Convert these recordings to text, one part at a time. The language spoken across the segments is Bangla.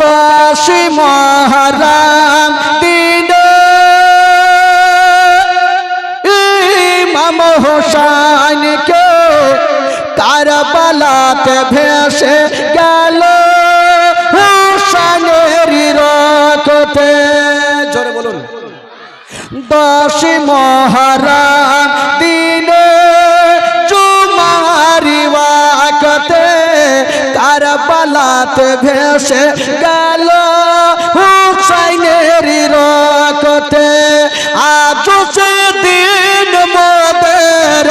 10 মুহররম দিনে ইমাম হোসেনকে কারবালাতে ভেসে গেল হোসেনের রক্তে। জোরে বলুন। 10 মুহররম দিনে জুমার ওয়াক্তে কারবালাতে ভেসে গেল হোসেনের রক্তে। আজ সেদিন মোদের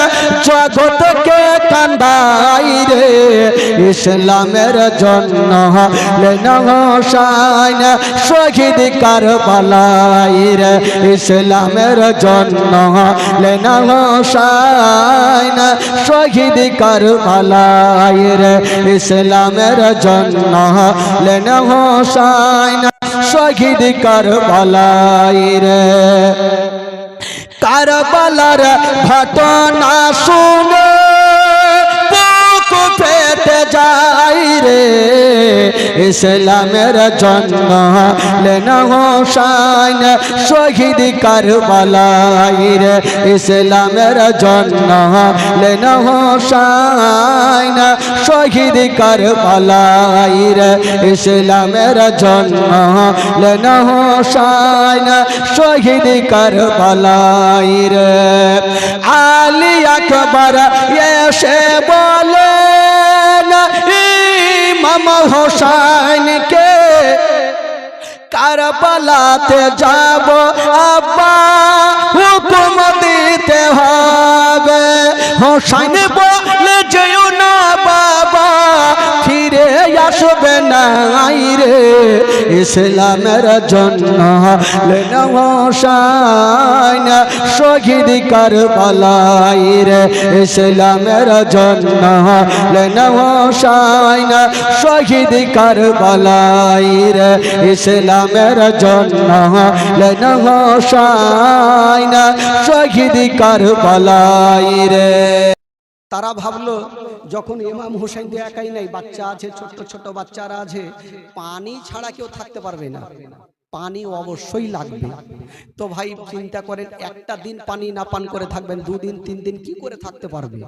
জগৎকে কান্দাই রে, ইসলামের জন্য হলেন হোসেন শহীদ কারবালায় রে, ইসলামের জন্য হলেন হোসেন শহীদ কারবালায় রে, ইসলামের জন্য হলেন হোসেন শহীদ কারবালায় রে। কারবালার ঘটনা শুনে বুক ফেটে যায় রে, ইসলামের জন্য হলেন হোসেন শহীদ কারবালায় রে, ইসলামের জন্য হলেন হোসেন শহীদ কারবালায় রে, ইসলামের জন্য হলেন হোসেন শহীদ কারবালায় রে। আলী আকবর এসে বলেন ইমাম হোসেনকে কারবালাতে যাব আব্বা হুকুম দিতে হবে। হোসেন বলে যেও না বাবা ফিরে আসবে না রে, ইসলামের জন্য হলেন হোসেন শহীদ কারবালায় রে, ইসলামের জন্য হলেন হোসেন শহীদ কারবালায় রে, ইসলামের জন্য হলেন হোসেন শহীদ কারবালায় রে। তারা ভাবলো যখন ইমাম হোসেন তো একাই নাই, বাচ্চা আছে, ছোট ছোট বাচ্চারা আছে, পানি ছাড়া কেউ থাকতে পারবে না, পানি অবশ্যই লাগবে। তো ভাই চিন্তা করেন, একটা দিন পানি না পান করে থাকবেন, 2 দিন 3 দিন কি করে থাকতে পারবে?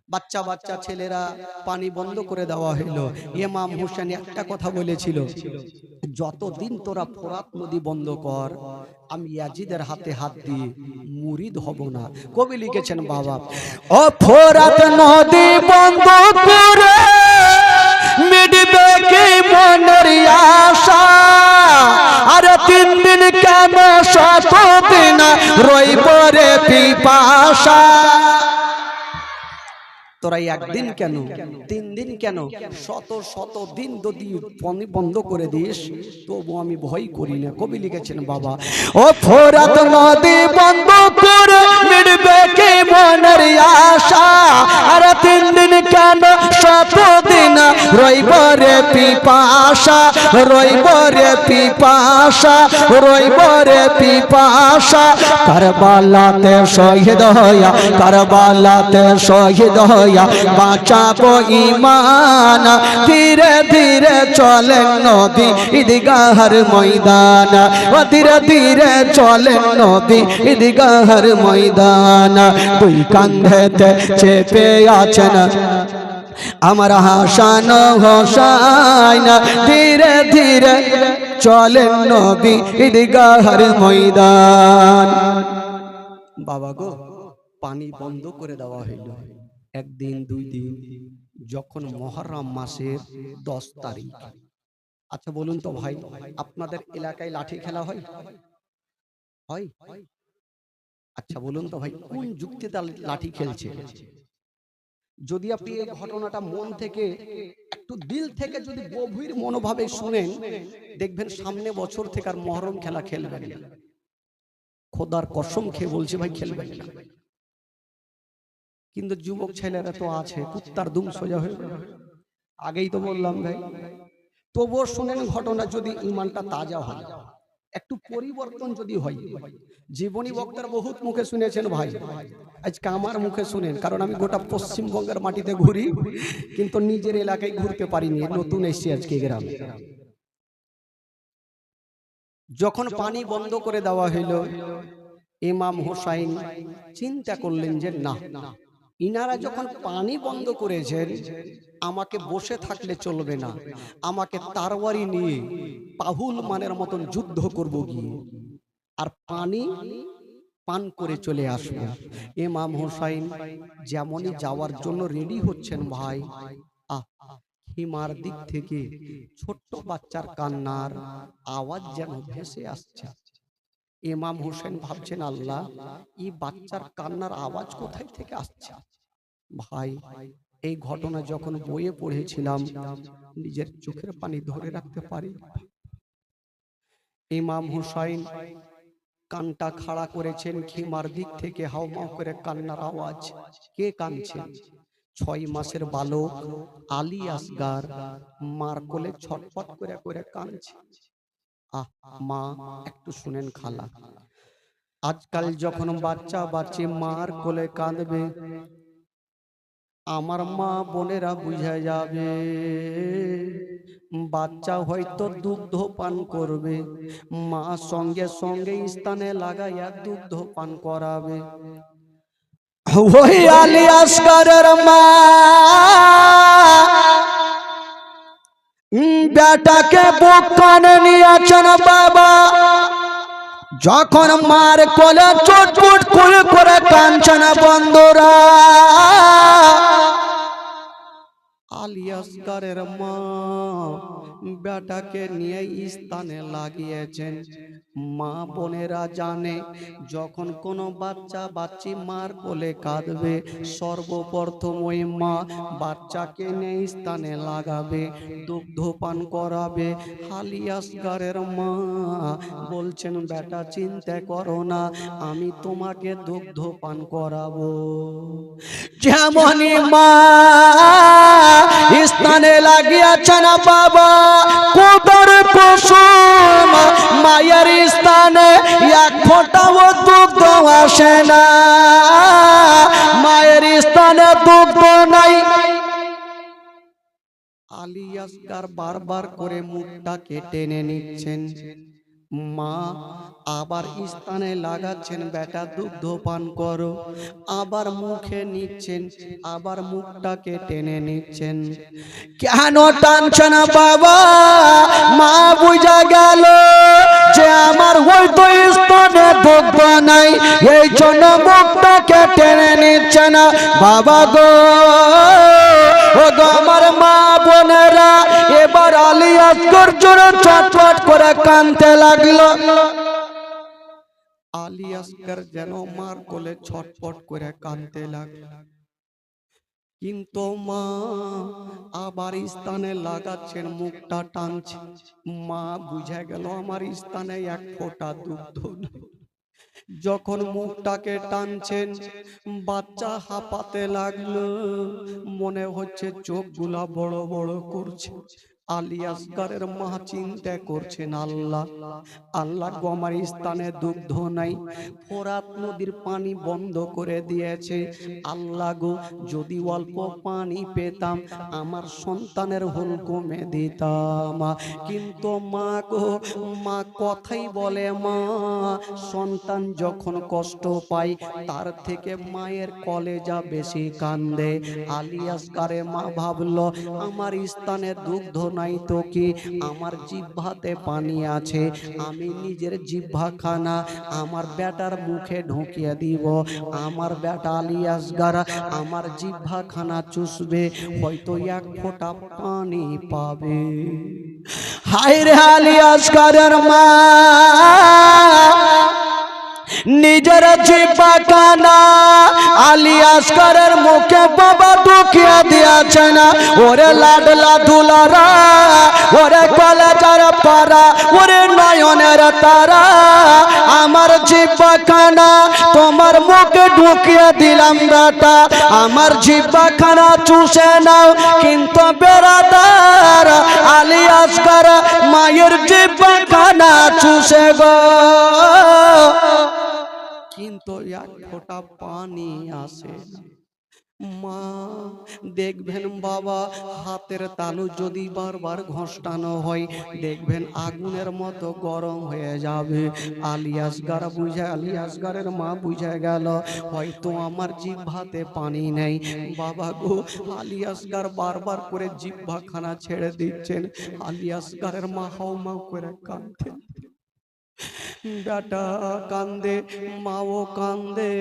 বাচ্চা বাচ্চা ছেলেরা পানি বন্ধ করে দেওয়া হলো। ইমাম হোসেন একটা কথা বলেছিল, যতদিন তোরা ফোরাত নদী বন্ধ কর আমি ইয়াজিদের হাতে হাত দিয়ে মুরিদ হব না। কবি লিখেছেন বাবা, ও ফোরাত নদী বন্ধ করে মিটবে কি মনের আশা, আর 3 দিন কেন 7 দিন রইব রে পিপাসা। তোরা একদিন কেন 3 দিন কেন 100 দিন যদি পানি বন্ধ করে দিস তবু আমি ভয় করি না। কবি লিখেছেন বাবা, ও ফোরাত নদী বন্ধ করে মিটবে কি মনের আশা, আর 3 দিন কেন 7 দিন রইব রে পিপাসা, রইব রে পিপাসা, রইব রে পিপাসা। কারবালাতে শহীদ হইয়া, কারবালাতে শহীদ হইয়া বাঁচাবো ঈমান, ধীরে ধীরে চলেন নবী ঈদগাহর ময়দান, ও ধীরে ধীরে চলেন নবী ঈদগাহর ময়দান। 2 কাঁধেতে চেপে আছেন আমার হাসান হোসেন, ধীরে ধীরে চলেন নবী ঈদগাহর ময়দান। বাবা গো, পানি বন্ধ করে দেওয়া হইল। 1 দিন 2 দিন, যখন মুহররম মাসের 10 তারিখ। আচ্ছা বলুন তো ভাই, আপনাদের এলাকায় লাঠি খেলা হয়? হয়? আচ্ছা বলুন তো ভাই, কোন যুক্তিতে লাঠি খেলছে? যদি আপনি এই ঘটনাটা মন থেকে একটু দিল থেকে যদি গভীর মনোভাবে শুনেন, দেখবেন সামনে বছর থেকে আর মুহররম খেলা খেলবেন না। খোদার কসম খেয়ে বলছি ভাই, খেলবেন না। কিন্তু যুবক ছেলেরা তো আছে কুত্তার দুম সোজা হয়ে, আগেই তো বললাম ভাই। তবুও শুনেন ঘটনা, যদি ঈমানটা তাজা হয়, একটু পরিবর্তন যদি হয়। জীবনী বক্তার বহুত মুখে শুনেছেন ভাই, আজকে আমার মুখে শুনেন, কারণ আমি গোটা পশ্চিমবঙ্গের মাটিতে ঘুরি কিন্তু নিজের এলাকায় ঘুরতে পারিনি, নতুন এসেছি আজকে গ্রামে। যখন পানি বন্ধ করে দেওয়া হইল, ইমাম হুসাইন চিন্তা করলেন যে না, ইনারা যখন পানি বন্ধ করেছেন, আমাকে বসে থাকলে চলবে না, আমাকে তারওয়ারি নিয়ে পাহুল মানের মতন যুদ্ধ করব গিয়ে, আর পানি পান করে চলে আসবো। ইমাম হুসাইন যেমনই যাওয়ার জন্য রেডি হচ্ছেন, ভাই হিমার দিক থেকে ছোট্ট বাচ্চার কান্নার আওয়াজ যেন ভেসে আসছে। ইমাম হোসেন ভাবছেন, আল্লাহ, এই বাচ্চার কান্নার আওয়াজ কোথায় থেকে আসছে? ভাই, এই ঘটনা যখন বইয়ে পড়েছিলাম, নিজের চোখের পানি ধরে রাখতে পারি। ইমাম হুসাইন কানটা খাড়া করেছেন, খিমার দিক থেকে হাউমাউ করে কান্নার আওয়াজ। কে কাঁদছেন? 6 মাসের বালক আলী আসগার মার কোলে ছটফট করে করে কাঁদছে। মা, একটু শুনেন খালা, আজকাল যখন বাচ্চা বাচ্চি মার কোলে কাঁদবে, আমার মা বোনেরা বুঝে যাবে বাচ্চা হয়তো দুগ্ধ পান করবে, মা সঙ্গে সঙ্গে স্থানে লাগাইয়া দুগ্ধ পান করাবে। ওই আলী আসগারের মা বেটাকে বুক কানে নিয়েছেন বাবা, যখন মার কোলে চটপট করে করে কাঁদছেন বন্ধুরা। আলী আসগারের মা বেটাকে নিয়ে স্থানে লাগিয়েছেন। মা বোনেরা জানে, যখন কোনো বাচ্চা বাচ্চি মার কোলে কাঁদবে, সর্বপ্রথম ওই মা বাচ্চাকে নিয়ে স্থানে লাগাবে, দুগ্ধ পান করাবে। আলী আসগারের মা বলছেন, বেটা চিন্তা করো না, আমি তোমাকে দুগ্ধ পান করাবো। যেমনই মা স্থানে লাগিয়েছেন বাবা, কোদর কুসুম মায়ের স্থানে এক ফোঁটাও দুগ্ধ আসে না, মায়ের স্থানে দুগ্ধ নাই। আলী আসগার বারবার করে মুখটাকে টেনে নিচ্ছেন, মা আবার স্থানে লাগাচ্ছেন, বেটা দুগ্ধ পান করো, আবার মুখে নিচ্ছেন, আবার মুখটাকে টেনে নিচ্ছেন। কেন টানছেন বাবা? মা বুঝা গেল যে আমার হয়তো স্থানে দুগ্ধ নাই, এই জন্য মুখটাকে টেনে নিচ্ছে না। বাবা গো, ও গো আমার মা বোনেরা, এবার আলী আসগর জোরে চটপট করে কাঁদতে লাগলো। আলী আসগর যেন মার কোলে ছটপট করে কাঁদতে লাগলো, কিন্তু মা আবার স্থানে লাগাচ্ছেন, মুখটা টানছে। মা বুঝে গেল আমার স্থানে এক ফোঁটা দুগ্ধ নেই। যখন মুখটাকে টানছেন, বাচ্চা হাঁপাতে লাগলো, মনে হচ্ছে চোখগুলা বড় বড় করছে। আলী আসগারের মা চিন্তা করছেন, আল্লাহ, আল্লাহ গো, আমার স্থানে দুগ্ধ নাই, ফোরাত নদীর পানি বন্ধ করে দিয়েছে। আল্লাহ গো, যদি অল্প পানি পেতাম আমার সন্তানের হুল কমে দিতাম। কিন্তু মা গো, মা কথাই বলে, মা সন্তান যখন কষ্ট পায় তার থেকে মায়ের কলেজা বেশি কান্দে। আলী আসগারের মা ভাবলো, আমার স্থানে দুগ্ধ নাই তো কি, আমার জিহ্বাতে পানি আছে, আমি নিজের জিহ্বাখানা আমার বেটার মুখে ঢুকিয়ে দিব, আমার বেটা আলী আসগার আমার জিহ্বাখানা চুষবে, হয়তো এক ফোঁটা পানি পাবে। হায় রে আলী আসগারের মা নিজের জিহ্বাখানা আলী আসগারের মুখে বাবা ঢুকিয়ে দিয়েছেন। ওরে লাডলা দুলারা, ওরে কলেজার পারা, ওরে নয়নের তারা, আমার জিহ্বাখানা তোমার মুখে ঢুকিয়ে দিলাম বেটা, আমার জিহ্বাখানা চুষে নাও। কিন্তু বেরাদার আলী আসগার মায়ের জিহ্বাখানা চুষে গো, কিন্তু এক ফোঁটা পানি আসে না। মা দেখবেন বাবা হাতের তালু যদি বারবার ঘষটানো হয় দেখবেন আগুনের মতো গরম হয়ে যাবে। আলী আসগারের মা বুঝে গেল হয়তো আমার জিহ্বাতে পানি নেই। বাবা গো, আলী আসগার বারবার করে জিহ্বাখানা ছেড়ে দিচ্ছেন। আলী আসগারের মা হাউ মাউ করে কাঁদতেন। বেটা কান্দে, মাও কান্দে,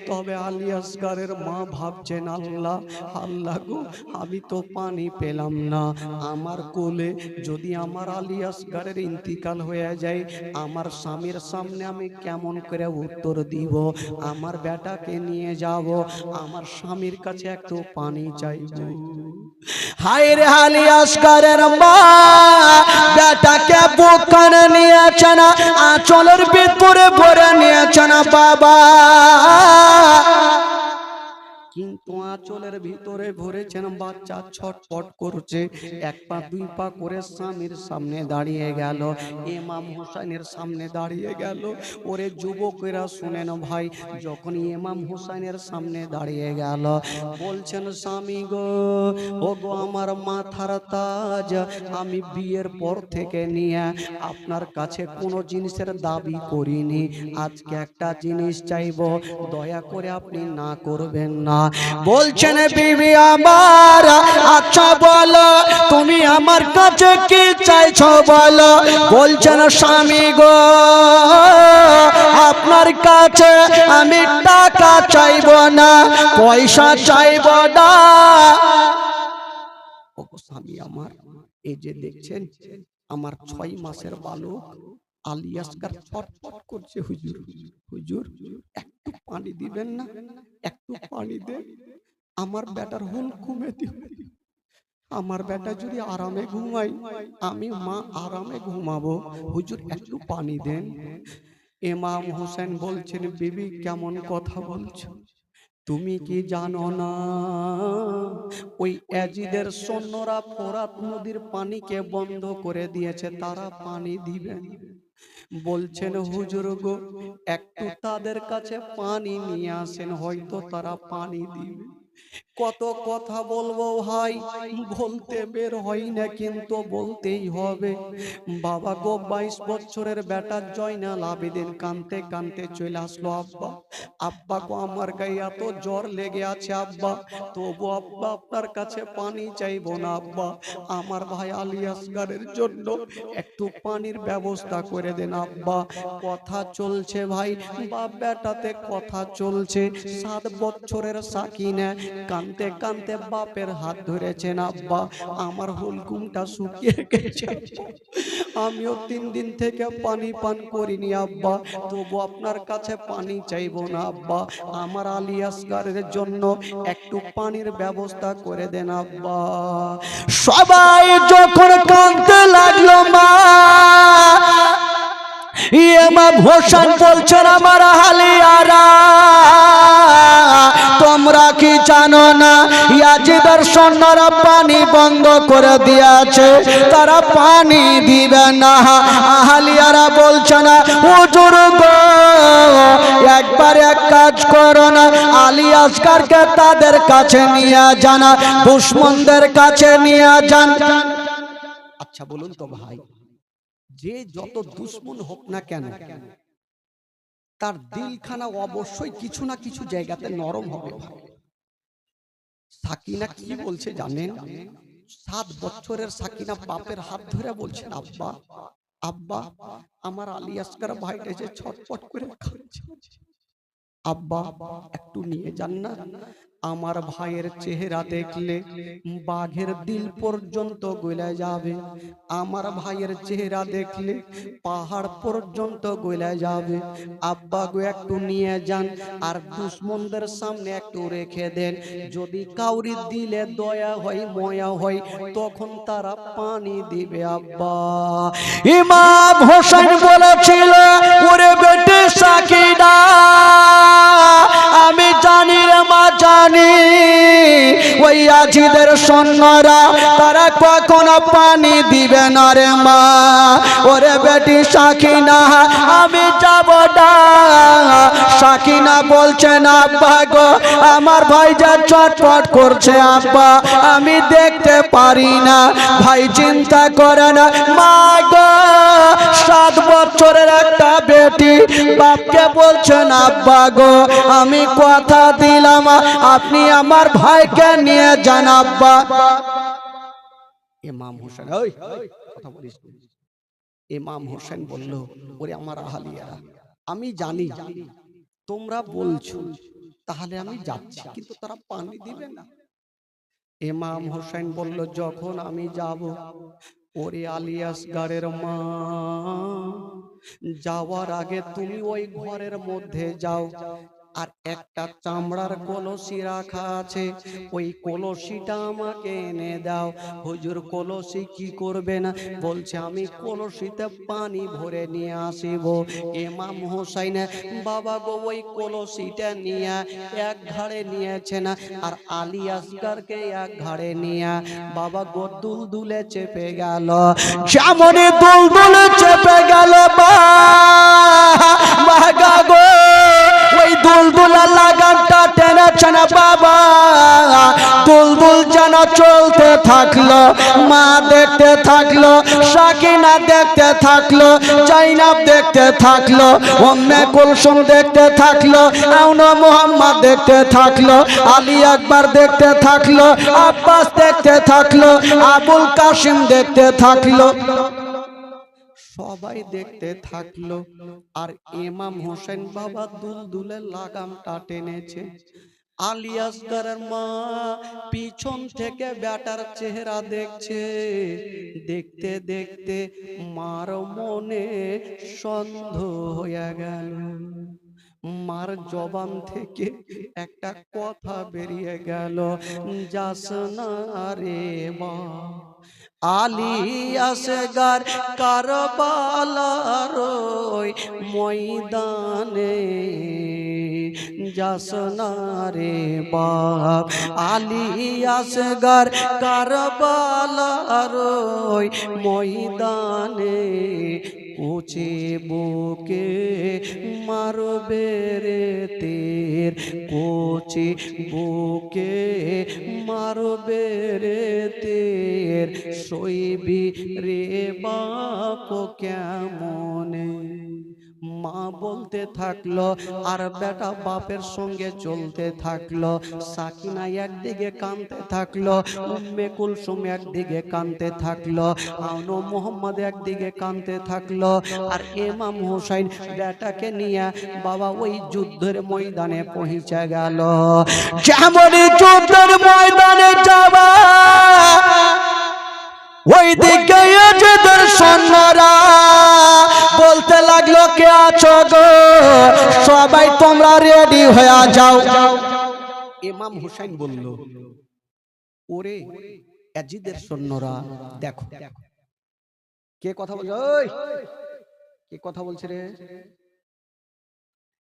তবে আলী আসগারের মা ভাবছেন আল্লাহ আল্লাহ গো, আমি তো পানি পেলাম না। আমার কোলে যদি আমার আলী আসগারের ইন্তিকাল হয়ে যায়, আমার স্বামীর সামনে আমি কেমন করে উত্তর দিব? আমার বেটাকে নিয়ে যাব, আমার স্বামীর কাছে একটু পানি চাইব। হায় রে আলী আসগারের মা বেটাকে বুকানে নিয়েছে না, আঁচলের ভিতরে ভরে নিয়েছে না বাবা, কিন্তু আঁচলের ভিতরে ভরেছেন বাচ্চা ছটফট করছে। এক পা দুই পা করে স্বামীর সামনে দাঁড়িয়ে গেল, ইমাম হোসেনের সামনে দাঁড়িয়ে গেল। ওরে যুবকেরা শুনেন ভাই, যখন ইমাম হোসেনের সামনে দাঁড়িয়ে গেল বলছেন স্বামী গো, ও গো আমার মাথার তাজ, আমি বিয়ের পর থেকে নিয়ে আপনার কাছে কোনো জিনিসের দাবি করিনি, আজকে একটা জিনিস চাইবো, দয়া করে আপনি না করবেন না। বলছেন বিবি আমার, আচ্ছা বলো তুমি আমার কাছে কি চাইছো বলো। বলছেন স্বামী গো, আপনার কাছে আমি টাকা চাইবো না, পয়সা চাইবো না। ও স্বামী আমার, এই যে দেখছেন আমার 6 মাসের বালক আলী আসগার ছটফট করছে, হুজুর হুজুর একটু পানি দিবেন না, একটু পানি দেন, আমার বেটার হুল কমে দিবে, আমার বেটা যদি আরামে ঘুমাই আমি মা আরামে ঘুমাবো, হুজুর একটু পানি দেন। ইমাম হোসেন বলছেন বিবি কেমন কথা বলছো, তুমি কি জানো না ওই ইয়াজিদের সৈন্যরা ফোরাত নদীর পানিকে বন্ধ করে দিয়েছে, তারা পানি দিবেন। বলছেন হুজুর গো, একটু তাদের কাছে পানি নিয়ে আসেন, হয়তো তারা পানি দিবে। কত কথা বলবো ভাই, বলতে বের হই না কিন্তু বলতেই হবে। বাবা গো, 22 বছরের বেটা জয়নাল আবেদিন কানতে কানতে চলে আসলো, আব্বা আব্বা গো আমার গায়ে এত জ্বর লেগে আছে আব্বা, তবু আব্বা আপনার কাছে পানি চাইবো না আব্বা, আমার ভাই আলী আসগারের জন্য একটু পানির ব্যবস্থা করে দেন আব্বা। কথা চলছে ভাই, বাপ বেটাতে কথা চলছে। 7 বছরের সাকিনা কানতে কানতে বাপের হাত ধরেছেন, আব্বা আমার হুলকুমটা শুকিয়ে গেছে, আমিও 3 দিন থেকে পানি পান করিনি আব্বা, তবু আপনার কাছে পানি চাইবো না আব্বা, আমার আলী আসগারের জন্য একটু পানির ব্যবস্থা করে দেন আব্বা। সবাই যখন কাঁদতে লাগলো মা, ইমাম হোসেন বলছেন আমার আলিয়ারা, তোমরা কি জানো না ইয়াজিদের সৈন্যরা পানি বন্ধ করে দিয়েছে, তারা পানি দিবে না। আহলিয়ারা বলছে না হুজুর গো, একবার এক কাজ করো না, আলী আসগারকে তাদের কাছে নিয়ে যান, দুশমনদের কাছে নিয়ে যান। আচ্ছা বলুন তো ভাই, যে যত দুশ্মন হোক না কেন তার দিলখানা অবশ্যই কিছু না কিছু জায়গাতে নরম হবে ভাই। সাকিনা কি বলছে জানেন? 7 বছরের সাকিনা বাপের হাত ধরে বলছেন আব্বা আব্বা আমার আলী আসগার ভাইটা যে ছটফট করে খাচ্ছে, আব্বা একটু নিয়ে যান না, আমার ভাইয়ের চেহারা দেখলে বাঘের দিল পর্যন্ত গলে যাবে, আমার ভাইয়ের চেহারা দেখলে পাহাড় পর্যন্ত গলে যাবে, আব্বা গো একটু নিয়ে যান, আর দুশমনদের সামনে একটু রেখে দেন, যদি কাউরি দিলে দয়া হয় ময়া হয় তখন তারা পানি দিবে আব্বা। ইমাম হোসেন বলেছিল ওরে বেটে সাকিনা, আমি জানি রে মা জানি ওই ইয়াজিদের সৈন্যরা তারা কখনো পানি দিবে না রে মা, ওরে বেটি সাকিনা আমি যাব না। সাকিনা বলছে না আব্বা গো, আমার ভাই যা চটপট করছে আব্বা আমি দেখতে পারি না। ভাই চিন্তা করে না, মা গো 7 বছরের একটা বেটি বাপকে বলছেন আব্বা গো আমি কথা দিলাম আপনি আমার ভাইকে নিয়ে যান আব্বা। ইমাম হোসেন ওই কথা বলিস, ইমাম হোসেন বলল ওরে আমার আহালিয়ারা আমি জানি তোমরা বলছো তাহলে আমি যাচ্ছি, কিন্তু তারা পানি দিবে না। ইমাম হোসেন বলল যখন আমি যাব, ওরে আলী আসগারের মা যাওয়ার আগে তুমি ওই ঘরের মধ্যে যাও, আর একটা চামড়ার কলসি রাখা আছে ওই কলসিটা আমাকে এনে দাও। হুজুর কলসি কি করবে না? বলছে আমি কলসিতে পানি ভরে নিয়ে আসিব। ইমাম হোসেন বাবা গো ওই কলসিটা নিয়ে এক ঘাড়ে নিয়েছেন আর আলী আসগারকে এক ঘাড়ে নিয়ে বাবা গো দুলদুলে চেপে গেল। যেমনই দুলদুলে চেপে গেল বাবা গো ওই দুলদুলা লাগামটা টেনেছে না বাবা, দুলদুল যেন চলতে থাকলো। মা দেখতে থাকলো, সাকিনা দেখতে থাকলো, জাইনাব দেখতে থাকলো, উম্মে কুলসুম দেখতে থাকলো, আউন মুহাম্মদ দেখতে থাকলো, আলী আকবর দেখতে থাকলো, আব্বাস দেখতে থাকলো, আবুল কাসিম দেখতে থাকলো, সবাই দেখতে থাকলো। আর ইমাম হোসেন বাবা দুলদুলে লাগামটা টেনেছে। আলী আসগরের মা পিছন থেকে বেটার চেহারা দেখছে। দেখতে দেখতে মার মনে সন্দেহ হয়ে গেল। মার জবান থেকে একটা কথা বেরিয়ে গেল, যাস না রে মা। আলী আসগার কারবালার ময়দানে যাস না রে বাপ। আলী আসগার কারবালার ময়দানে কোচে বুকে মারবে রে তের, কোচে বুকে মারবে রে তের, সইবি রে বাপ কেমনে। মা বলতে থাকলো আর বেটা বাপের সঙ্গে চলতে থাকলো। সাকিনা একদিকে কাঁদতে থাকলো, উম্মে কুলসুম একদিকে কাঁদতে থাকলো, আউন মুহাম্মদ একদিকে কাঁদতে থাকলো। আর ইমাম হোসেন বেটাকে নিয়ে বাবা ওই যুদ্ধের ময়দানে পৌঁছে গেল। যেমনই যুদ্ধের ময়দানে যাবা ওই দিকে যুদ্ধের সৈন্যরা বলতে লাগলো কে আছো গো, সবাই তোমরা রেডি হয়ে যাও। ইমাম হোসেন বলল ওরে ইয়াজিদের সৈন্যরা দেখো কে কথা বলছে, ওই কে কথা বলছে রে।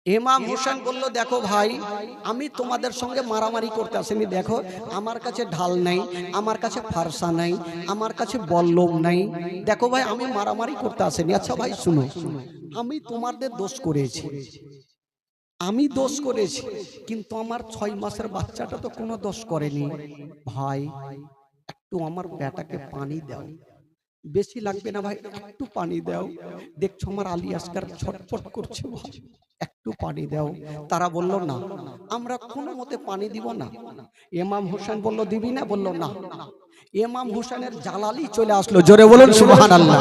ইমাম হোসেন বলল দেখো ভাই আমি তোমাদের সঙ্গে মারামারি করতে আসিনি, দেখো আমার কাছে ঢাল নাই, আমার কাছে ফারসা নাই, আমার কাছে বল্লম নাই, দেখো ভাই আমি মারামারি করতে আসিনি। আচ্ছা ভাই শুনো, আমি তোমাদের দোষ করেছি, আমি দোষ করেছি, কিন্তু আমার 6 মাসের বাচ্চাটা তো কোনো দোষ করেনি। ভাই একটু আমার বেটাকে পানি দাও, বেশি লাগবে না ভাই, একটু পানি দাও। দেখছো আমার আলী আসগার ছটফট করছে, ভাই একটু পানি দাও। তারা বলল না আমরা কোনো মতে পানি দিব না। ইমাম হোসেন বলল দিবি না? বলল না। ইমাম হোসেনের জালালি চলে আসলো, জোরে বলুন সুবহানাল্লাহ।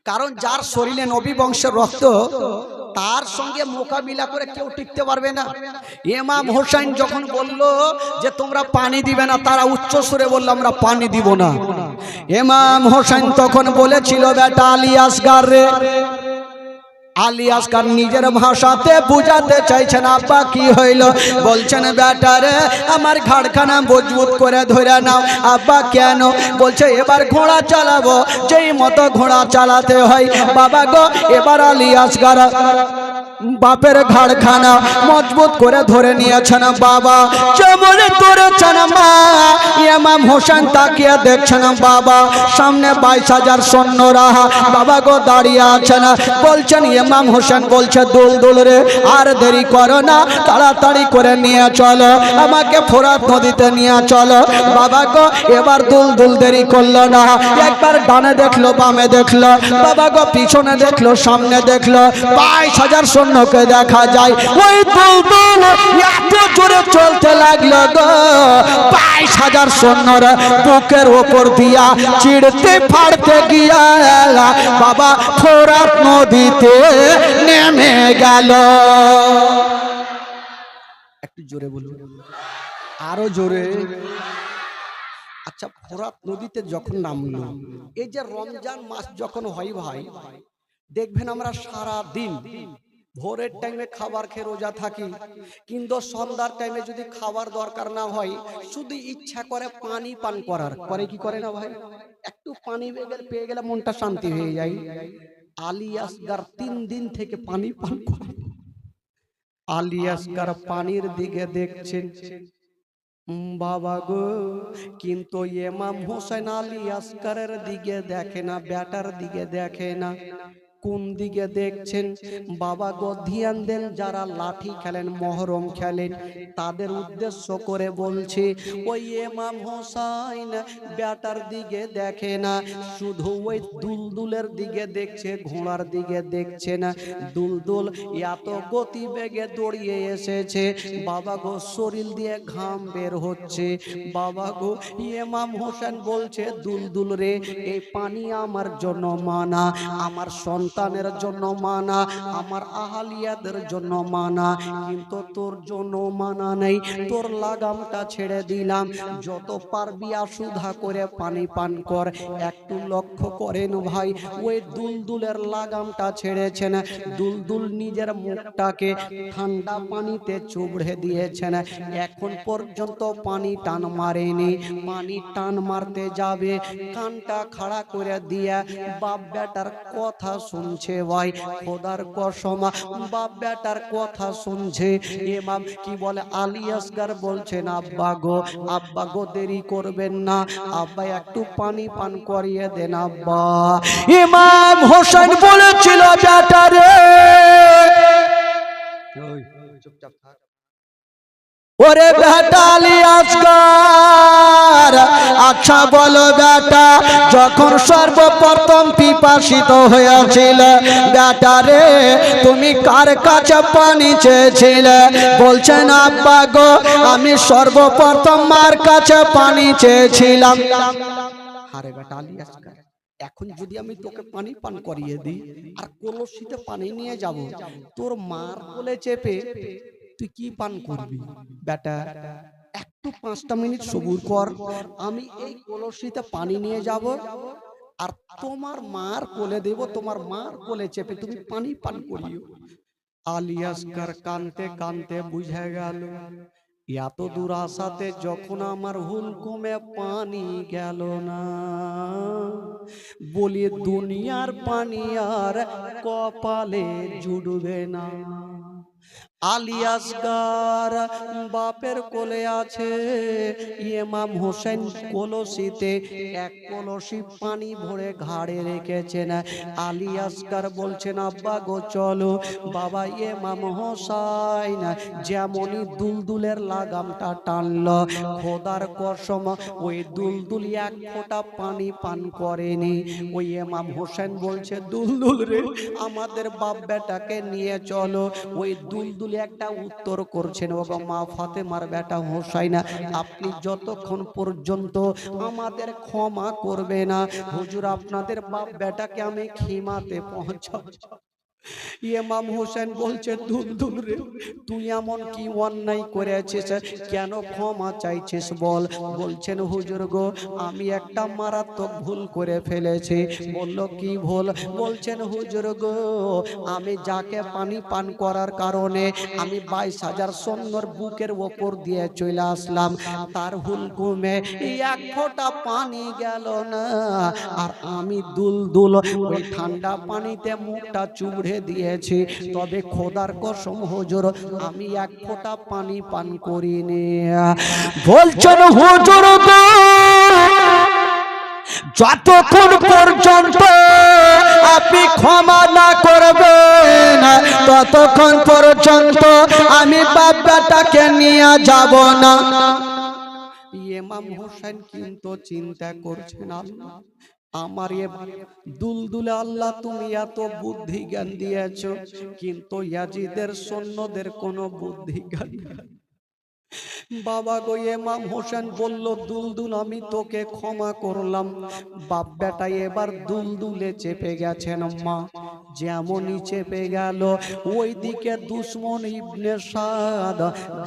কারণ যার শরীরে নবী বংশের রক্ত তার সঙ্গে মোকাবিলা করে কেউ টিকতে পারবে না। ইমাম হোসেন যখন বলল যে তোমরা পানি দিবে না, তারা উচ্চ সুরে বলল আমরা পানি দিব না। ইমাম হোসেন তখন বলেছিল বেটা আলী আসগার রে, আলী আসগার নিজের ভাষাতে বুঝাতে চাইছেন আব্বা কি হইল। বলছেন বেটা রে আমার ঘাড়খানা মজবুত করে ধরে নাও। আব্বা কেন? বলছে এবার ঘোড়া চালাবো, যেই মতো ঘোড়া চালাতে হয় বাবা গো। এবার আলী আসগার বাপের ঘাড়খানা মজবুত করে ধরে নিয়েছেন বাবা যেমন ধরেছেন মা ইমাম হোসেন তাকিয়ে দেখছেন বাবা সামনে 22,000 সৈন্যরা বাবা গো দাঁড়িয়ে আছেন বলছেন ইমাম হোসেন বলছে দুলদুল রে আর দেরি করো না তাড়াতাড়ি করে নিয়ে চলো আমাকে ফোরাত নদীতে নিয়ে চলো বাবা গো এবার দুলদুল দেরি করলো না একবার ডানে দেখলো বামে দেখলো বাবা গো পিছনে দেখলো সামনে দেখলো 22,000 সৈন্যকে দেখা যায় ওই দুলদুল এত জোরে চলতে লাগলো গো 22,000 সৈন্যরা বুকের ওপর দিয়া চিড়তে ফাড়তে গিয়া বাবা ফোরাত নদীতে নেমে গেল একটু জোরে বলুন আরো জোরে আচ্ছা ফোরাত নদীতে যখন নামলো এই যে রমজান মাস যখন হয় ভাই দেখবেন আমরা সারা দিন ভোরের টাইমে খাবার খেয়ে রোজা থাকি কিন্তু সন্ধ্যার টাইমে যদি খাবার দরকার না হয় শুধু ইচ্ছা করে পানি পান করার করে কি করে না ভাই একটু পানি পেয়ে গেলে মনটা শান্তি হয়ে যায় আলী আসগার 3 দিন থেকে পানি পান করে আলী আসগার পানির দিকে দেখছেন বাবা গো কিন্তু ইমাম হোসেন আলী আসগারের দিকে দেখে না বেটার দিকে দেখে না কোন দিকে দেখছেন বাবা গো ধ্যান দেন যারা লাঠি খেলেন মহরম খেলেন তাদের উদ্দেশ্য করে বলছে ওই ইমাম হোসেন বেটার দিকে দেখে না শুধু ওই দুলদুলের দিকে দেখছে ঘোড়ার দিকে দেখছে না দুলদুল এত গতি বেগে দৌড়িয়ে এসেছে বাবা গো শরীর দিয়ে ঘাম বের হচ্ছে বাবা গো ইমাম হোসেন বলছে দুলদুল রে এই পানি আমার জন্য মানা আমার সন্তানের জন্য মানা আমার আহালিয়াদের জন্য মানা কিন্তু তোর জন্য মানা নেই তোর লাগামটা ছেড়ে দিলাম যত পারবি আসুধা করে পানি পান কর একটু লক্ষ্য করেন ভাই ওই দুলদুলের লাগামটা ছেড়েছেন দুলদুল নিজের মুখটাকে ঠান্ডা পানিতে চুবড়ে দিয়েছেন এখন পর্যন্ত পানি টান মারেনি পানি টান মারতে যাবে কানটা খাড়া করে দিয়া বাপ বেটার কথা শুনছে ভাই খোদার কসম বাপ বেটার কথা শুনছে ইমাম কি বলে আলী আসগার বলছেন আব্বা গো দেরি করবেন না আব্বা একটু পানি পান করিয়ে দেন আব্বা ইমাম হোসেন বলেছিল বেটা রে চুপচাপ থাক ওরে বেটা আলী আসগার আচ্ছা বলো বেটা যখন সর্বপ্রথম পিপাসিত হয়েছিল বেটা রে তুমি কার কাছে পানি চেয়েছিলে বলছেন আব্বা গো আমি সর্বপ্রথম মার কাছে পানি চেয়েছিলাম আরে বেটা আলী আসগার এখন যদি আমি তোকে পানি পান করিয়ে দিই আর কলসিতে পানি নিয়ে যাব তোর মার কোলে চেপে তুই কি পান করবি বেটা একটু 5টা মিনিট সবুর কর আমি এই কলসিতে পানি নিয়ে যাব আর তোমার মার কোলে দেব তোমার মার কোলে চেপে তুমি পানি পান করিও আলী আসগার কানতে কানতে বুঝে গেল এত দূর আসাতে যখন আমার হুলকুমে পানি গেল না বলি দুনিয়ার পানি আর কপালে জুড়বে না আলী আসগার বাপের কোলে আছে ইমাম হোসেন কলসিতে এক কলসি পানি ভরে ঘাড়ে রেখেছেন আলী আসগার বলছেন আব্বা গো চলো বাবা ইমাম হোসেন যেমনই দুলদুলের লাগামটা টানলো খোদার কসম ওই দুলদুল এক ফোঁটা পানি পান করেনি ওই ইমাম হোসেন বলছে দুলদুল রে আমাদের বাপ বেটাকে নিয়ে চলো ওই দুলদুল একটা উত্তর করছেন ওগো মা ফাতেমার বেটা হোসাইন আপনি যতক্ষণ পর্যন্ত আমাদের ক্ষমা করবে না হুজুর আপনাদের বাপ বেটাকে আমি খিমাতে পৌঁছাবো ইমাম হোসেন বলছে দুলদুল রে তুই এমন কি অন্যায় করেছিস কেন ক্ষমা চাইছিস বল বলছেন হুজুর গো আমি একটা মারাত্মক ভুল করে ফেলেছি বলল কি ভুল বলছেন হুজুর গো আমি যাকে পানি পান করার কারণে আমি 22,000 সৈন্যর বুকের ওপর দিয়ে চলে আসলাম তার হুলকুমে এক ফোঁটা পানি গেল না আর আমি দুলদুল ওই ঠান্ডা পানিতে মুখটা চুবড়ে দুধে দিয়েছি, তবে খোদার কসম হুজুর আমি এক ফোঁটা পানি পান করিনি। বলছেন হুজুর গো, যতক্ষণ পর্যন্ত আপনি ক্ষমা না করবেন ততক্ষণ পর্যন্ত আমি বাপ বেটাকে নিয়ে যাব না। ইমাম হোসেন কিন্তু চিন্তা করছেন, আল্লাহ আমার এ দুলদুলে আল্লাহ তুমি এত বুদ্ধি জ্ঞান দিয়েছো, কিন্তু ইয়াজিদের সৈন্যদের কোনো বুদ্ধি জ্ঞান নেই। বাবা গো, ইমাম হোসেন বলল, দুলদুল আমি তোকে ক্ষমা করলাম। বাপ বেটা এবার দুলদুলে চেপে গেছেন মা, যেমনই চেপে গেল ওইদিকে দুশমন ইবনে সাদ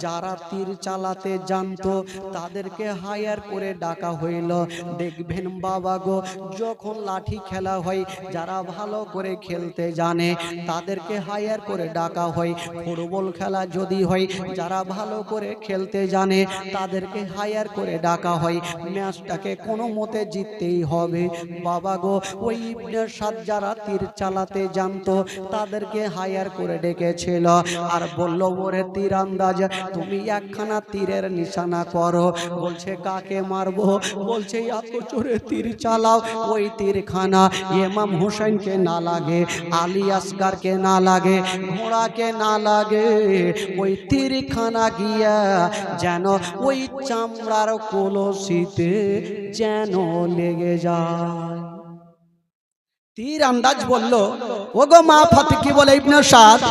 যারা তীর চালাতে জানতো তাদেরকে হায়ার করে ডাকা হইল। দেখবেন বাবা গো, যখন লাঠি খেলা হয় যারা ভালো করে খেলতে জানে তাদেরকে হায়ার করে ডাকা হয়। ফুটবল খেলা যদি হয় যারা ভালো করে খেলতে জানে তাদেরকে হায়ার করে ডাকা হয়। ম্যাচটাকে কোনো মতে জিততেই হবে। বাবা গো, ওই ইবনে সাদ যারা তীর চালাতে জানতো তাদেরকে হায়ার করে ডেকেছিল আর বলল, ওরে তীরন্দাজ তুমি একখানা তীরের নিশানা করো। বলছে কাকে মারবো? বলছে এত জোরে তীর চালাও ওই তীরখানা ইমাম হোসেনকে না লাগে, আলী আসগারকে না লাগে, ঘোড়াকে না লাগে, ওই তীরখানা গিয়া যেন ওই চামড়ার কলসিতে যেন লেগে যায়। তীর আন্দাজ বলল, ওগো মা ফাতিকি বলে ইবনে সাদ,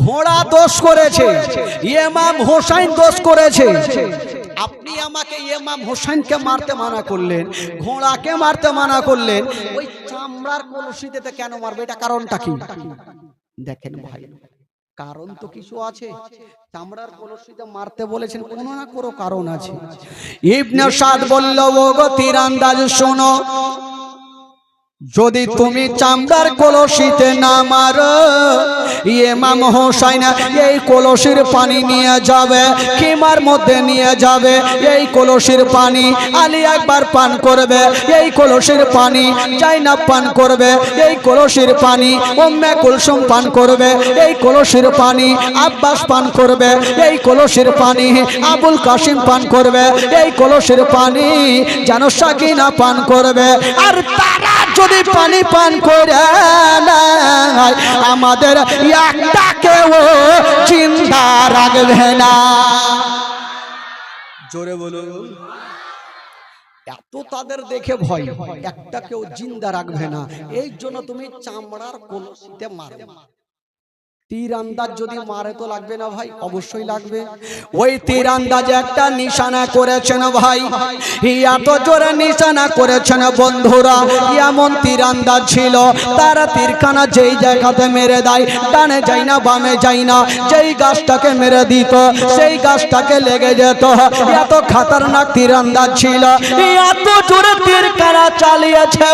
ঘোড়া দোষ করেছে, ইমাম হোসেন দোষ করেছে। আপনি আমাকে ইমাম হোসেনকে মারতে মানা করলেন, ঘোড়াকে মারতে মানা করলেন, ওই চামড়ার কলসিতে কেন মারবে? এটা কারণটা কি? দেখেন ভাই, কারণ তো কিছু আছে। চামড়ার কলসিতে মারতে বলেছেন, কোনো না কোনো কারণ আছে। ইবনে সাদ বলল, ওগো তীরন্দাজ শোনো, যদি তুমি চামড়ার কলসিতে না মারো ইমাম হোসেন এই কলসির পানি নিয়ে যাবে, খিমার মধ্যে নিয়ে যাবে। এই কলসির পানি আলী একবার পান করবে, এই কলসির পানি জাইনাব পান করবে, এই কলসির পানি উম্মে কুলসুম পান করবে, এই কলসির পানি আব্বাস পান করবে, এই কলসির পানি আবুল কাসিম পান করবে, এই কলসির পানি যেন সাকিনা পান করবে। আর তারা যদি পানি পান করে আমাদের একটাকেও চিন্তা রাখবে না। জোরে বলো। এত তাদের দেখে ভয়, একটাকেও জিন্দা রাখবে না, এই জন্য তুমি চামড়ার কলসিতে মারো। তীর আন্দাজ যদি মারে তো লাগবে না ভাই? অবশ্যই লাগবে। ওই তীর আন্দাজে একটা নিশানা করেছেন ভাই, এত জোরে নিশানা করেছেন বন্ধুরা, এমন তীর আন্দাজ ছিল তারা তীরখানা যেই জায়গাতে মেরে দেয়, ডানে যায় না বামে যায় না, যেই গাছটাকে মেরে দিত সেই গাছটাকে লেগে যেত। এত খতরনাক তীর আন্দাজ ছিল, এত জোরে তীরখানা চালিয়েছে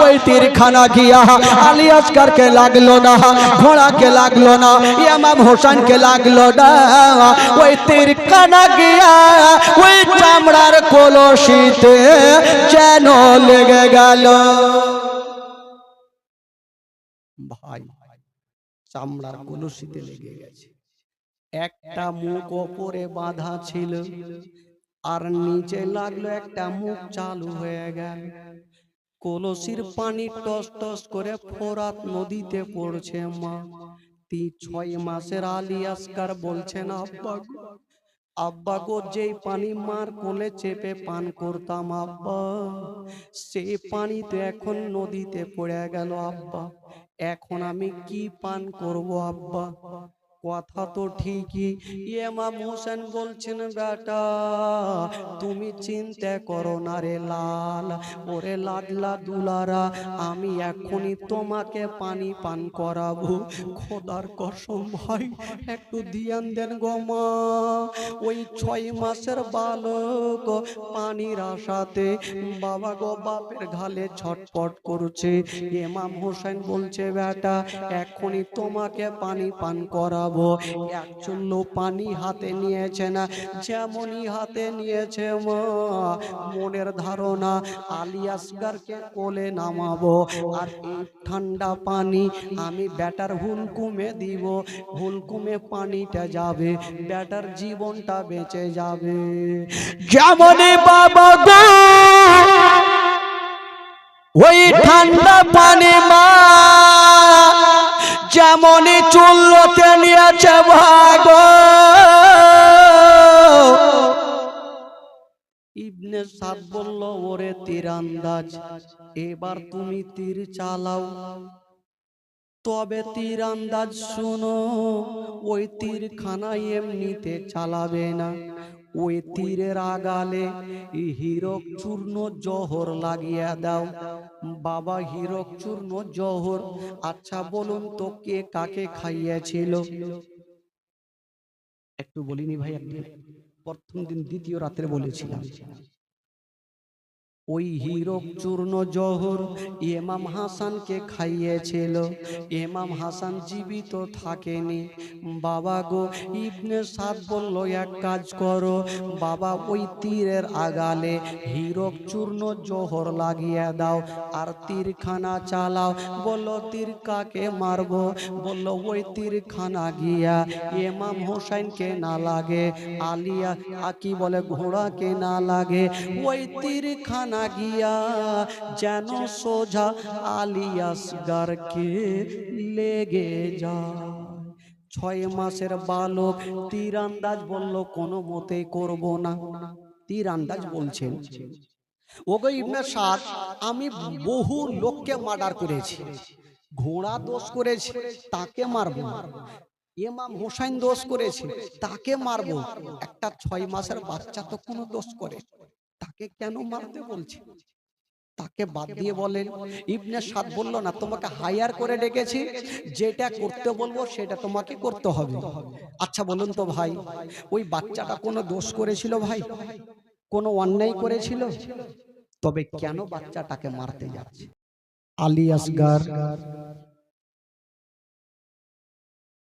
ওই তীরখানা গিয়া আলী আসগারকে লাগলো না, ঘোড়াকে লাগলো না, ইমাম হোসেনকে লাগলো না, ওই তীরখানা গিয়া ওই চামড়ার কলসিতে যেন লেগে গেল। ভাই, চামড়ার কলসিতে লেগে গেছে। একটা মুখ ওপরে বাঁধা ছিল আর নিচে লাগলো একটা মুখ চালু হয়ে গেল। কলসির পানি টস টস করে ফোরাত নদীতে পড়ছে। মা 6 মাসের আলী আসগার বলছেন, আব্বা গো, যেই পানি মার কোলে চেপে পান করতাম আব্বা, সেই পানি তো এখন নদীতে পড়ে গেল আব্বা, এখন আমি কি পান করব আব্বা? কথা তো ঠিকই। ইমাম হোসেন বলছেন, বেটা তুমি চিন্তা করো না রে লাল, ওরে লাডলা দুলারা, আমি এখনই তোমাকে পানি পান করাবো। খোদার কসম ভাই, একটু ধ্যান দেন গো মা। ওই 6 মাসের বালক পানির আশাতে বাবা গো বাপের ঘালে ছটপট করছে। ইমাম হোসেন বলছে, বেটা এখনই তোমাকে পানি পান করাবো। মারবো। এক চুল্লু পানি হাতে নিয়েছে না, যেমনই হাতে নিয়েছে মা, মনের ধারণা আলী আসগরকে কোলে নামাবো, আর এই ঠান্ডা পানি আমি ব্যাটার হুলকুমে দিব, হুলকুমে পানিটা যাবে, ব্যাটার জীবনটা বেঁচে যাবে। যেমনই বাবা গো ওই ঠান্ডা পানি মা যেমনই চুল্লতে নিয়েছে ভাগ, ইবনে সাদ বলল, ওরে তীরন্দাজ, এবার তুমি তীর চালাও। তবে তীরন্দাজ শুনো, ওই তীরখানা এমনিতে চালাবে না, ওই তীরের আগালে হীরক চূর্ণ জহর লাগিয়ে দাও। বাবা, হীরক চূর্ণ জহর, আচ্ছা বলুন তো কে কাকে খাইয়েছিল? একটু বলিনি ভাই, একদিন প্রথম দিন দ্বিতীয় রাত্রে বলেছিলাম। ওই হীরক চূর্ণ জহর ইমাম হাসানকে খাইয়েছিল। ইমাম হাসান জীবিত থাকেনি। বাবা গো, ইবনে সাদ বলল, এক কাজ করো বাবা, ওই তীরের আগালে হীরক চূর্ণ জহর লাগিয়ে দাও আর তীরখানা চালাও। বলল, তীর কাকে মারবো? বলল, ওই তীরখানা গিয়া ইমাম হোসেনকে না লাগে, আলিয়া কি বলে ঘোড়াকে না লাগে, ওই তীরখানা গিয়া যেন সোজা আলী আসগরকে লেগে যায়। 6 মাসের বালক তীরন্দাজ বলল, কোনো মতেই করব না। তীরন্দাজ বলছেন, ওগো ইবনে সাদ, আমি বহু লোককে মার্ডার করেছি, ঘোড়া দোষ করেছে তাকে মারবো, ইমাম হোসেন দোষ করেছে তাকে মারবো, একটা 6 মাসের বাচ্চা তো কোনো দোষ করে, তাকে কেন মারতে বলছে? তাকে বাদ দিয়ে বলেন। ইবনে সাদ বলল, না, তোমাকে হায়ার করে ডেকেছি, যেটা করতে বলবো সেটা তোমাকে করতে হবে। আচ্ছা বলুন তো ভাই, ওই বাচ্চাটা কোনো দোষ করেছিল ভাই? কোনো অন্যায় করেছিল? তবে কেন বাচ্চাটাকে মারতে যাচ্ছে? আলী আসগর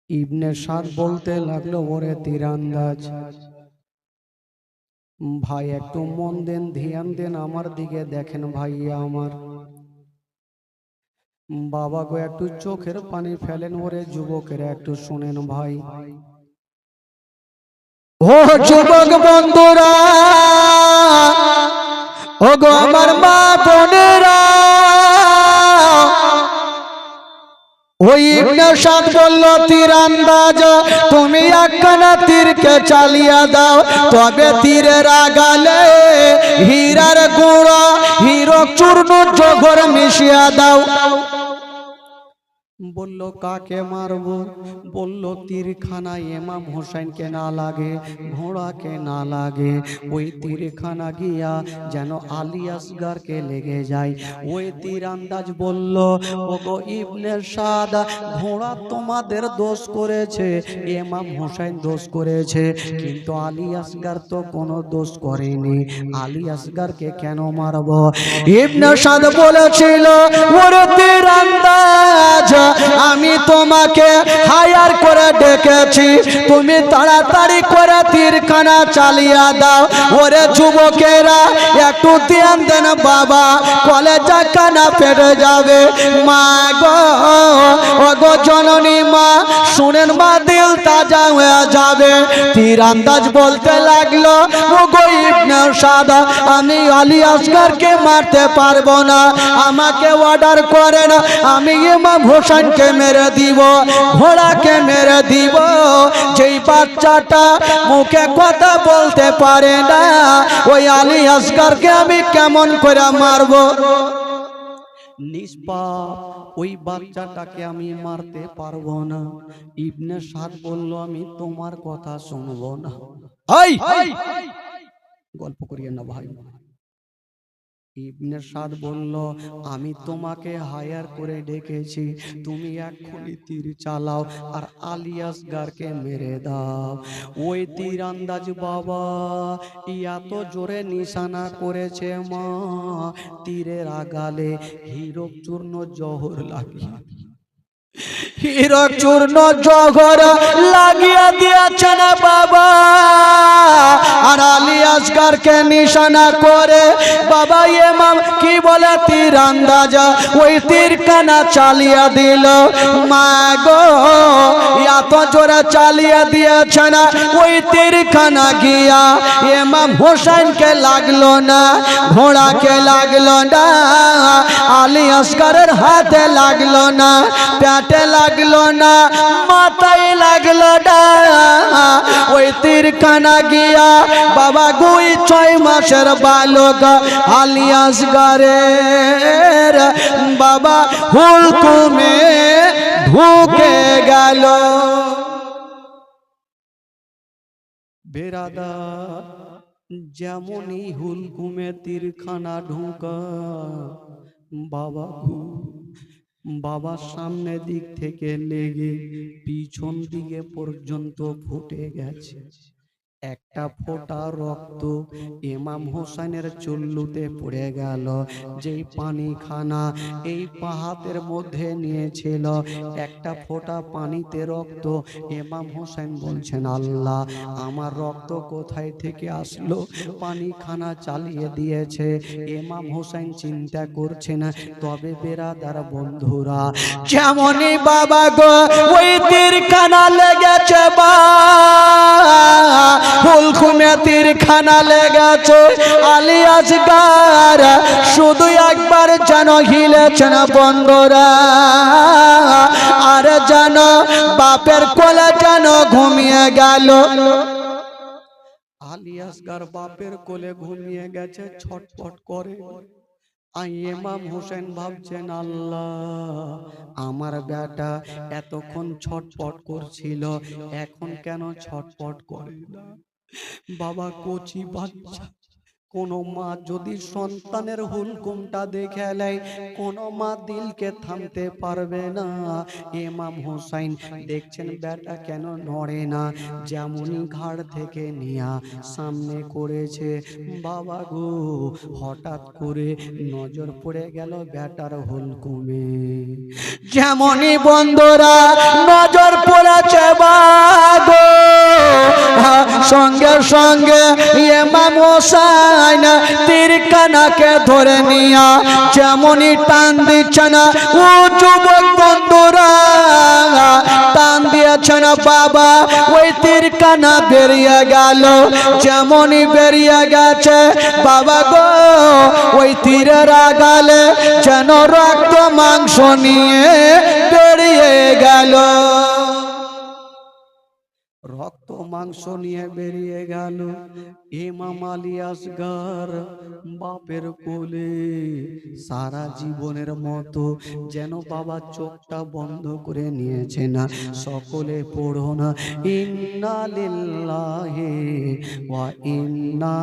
ইবনে সাদ বলতে লাগলো, ওরে তীরন্দাজ ভাই, একটু মন দেন, ধ্যান দেন, আমার দিকে দেখেন ভাইয়া আমার। বাবা গো, একটু চোখের পানি ফেলেন, ওরে যুবকেরা একটু শুনেন ভাই। ও যুবক বন্ধুরা, ও গো আমার মা বোনেরা, ওই ইবনে সাদ বলল, তীরন্দাজ তুমি একখানা তীরকে চালিয়ে দাও, তবে তীরের আগালে হীরার গুঁড়া হীরক চূর্ণ জহর মিশিয়ে দাও। বলল, কাকে মারবো? বলল, তীরখানা ইমাম হোসেনকে না লাগে, ঘোড়াকে না লাগে, ওই তীরখানা গিয়া যেন আলী আসগরকে লেগে যায়। ওই তীরন্দাজ বলল, ওগো ইবনে সাদ, ঘোড়া তোমাদের দোষ করেছে, ইমাম হোসেন দোষ করেছে, কিন্তু আলী আসগর তো কোনো দোষ করেনি, আলী আসগরকে কেন মারবো? ইবনে সাদ বলেছিল, ওরে তীরন্দাজ, আমি তোমাকে হায়ার করে ডেকেছি, তুমি তাড়াতাড়ি করে তীরখানা চালিয়ে দাও। ওরে যুবকেরা একটু ধ্যান দেন বাবা, কলেজা কানা ফেটে যাবে। মা গো, ও গো জননী মা, শুনেন মা, দিল তাজা হয়ে যাবে। তীরন্দাজ বলতে লাগলো, ও গো ইবনে সাদ, আমি আলী আসগরকে মারতে পারবো না, আমাকে অর্ডার করেন, আমি ইমাম হোসেনকে মেরে দিব, ঘোড়াকে মেরে দিব। যেই বাচ্চাটা মুখে কথা বলতে পারে না, ওই আলী আসগরকে আমি কেমন করে মারবো? নিষ্পাপ ওই বাচ্চাটাকে আমি মারতে পারবো না। ইবনে সাদ বলল, আমি তোমার কথা শুনবো না। গল্প করিয়ে না ভাই। ইবনে সাদ বলল, আমি তোমাকে হায়ার করে ডেকেছি, তুমি এক্ষুনি তীর চালাও আর আলী আসগরকে মেরে দাও। ওই তীরন্দাজ বাবা এত জোরে নিশানা করেছে মা, তীরের আগালে হীরক চূর্ণ জহর লাগিয়ে হীরক চূর্ণ জহর লাগিয়ে দিয়েছেন বাবা, আর আলী আসগরকে নিশানা করে বাবা ইমাম কি বলে তীর আন্দাজা ওই তীরখানা চালিয়ে দিল। মা গো এত জোরে চালিয়ে দিয়েছেন ওই তীরখানা গিয়া ইমাম হোসেনকে লাগলো না, ঘোড়াকে লাগলো না, আলী আসগরের হাতে লাগলো না, পেটে লাগলো না, মাথায় লাগলো না। ওই তীরখানা গিয়া বাবা গুই 6 মাসের বালক আলী আসগরের বাবা হুলকুমে ঢুকে গেল। বেরাদার যেমনই হুলকুমে তীরখানা ঢুকা বাবার সামনে দিক থেকে লেগে পিছন দিকে পর্যন্ত ফুটে গেছে। একটা ফোঁটা রক্ত ইমাম হোসেনের চুল্লুতে পড়ে গেল। যেই পানিখানা এই পাহাতের মধ্যে নিয়েছিল, একটা ফোঁটা পানিতে রক্ত। ইমাম হোসেন বলছেন, আল্লাহ আমার রক্ত কোথায় থেকে আসলো? পানিখানা চালিয়ে দিয়েছে। ইমাম হোসেন চিন্তা করছে না। তবে বেরাদার বন্ধুরা, যেমনই বাবা গো ওই তীরখানা লেগেছে বা হুলকুমে তীরখানা লেগেছে, আলী আসগর শুধু একবার যেন হিলেছেন বন্ধুরা, আর যেন বাপের কোলে যেন ঘুমিয়ে গেল। আলী আসগর বাপের কোলে ঘুমিয়ে গেছে, ছটফট করে। ইমাম হোসেন ভাবছেন, আল্লাহ আমার বেটা এতক্ষণ ছটফট করছিল, এখন কেন ছটফট করে না? বাবা কচি বাচ্চা, কোন মা যদি সন্তানের হুলকুমটা দেখে নেয়, কোন মা দিলকে থামতে পারবে না। ইমাম হোসেন দেখছেন বেটা কেন নড়ে না, যেমনই ঘাড় থেকে নিয়া সামনে করেছে, বাবা গো হঠাৎ করে নজর পড়ে গেল বেটার হুলকুমে। যেমনই বন্ধুরা নজর পড়েছে বাগো, সঙ্গে সঙ্গে ইমাম হোসেন তীরখানাকে ধরে নিয়া যেমনই টান দিচ্ছেন, ও যুবক বন্ধুরা টান দিয়েছেন বাবা, ওই তীরখানা বেরিয়ে গেল। যেমনই বেরিয়ে গেছে বাবা গো, ওই তীরের আগালে যেন রক্ত মাংস নিয়ে বেরিয়ে গেল। রক্ত মাংস নিয়ে বেরিয়ে গেল। ইমাম আলী আসগর বাপের কোলে সারা জীবনের মতো যেন বাবা চোখটা বন্ধ করে নিয়েছে না। সকলে পড়ো না, ইন্না লিল্লাহি ওয়া ইন্না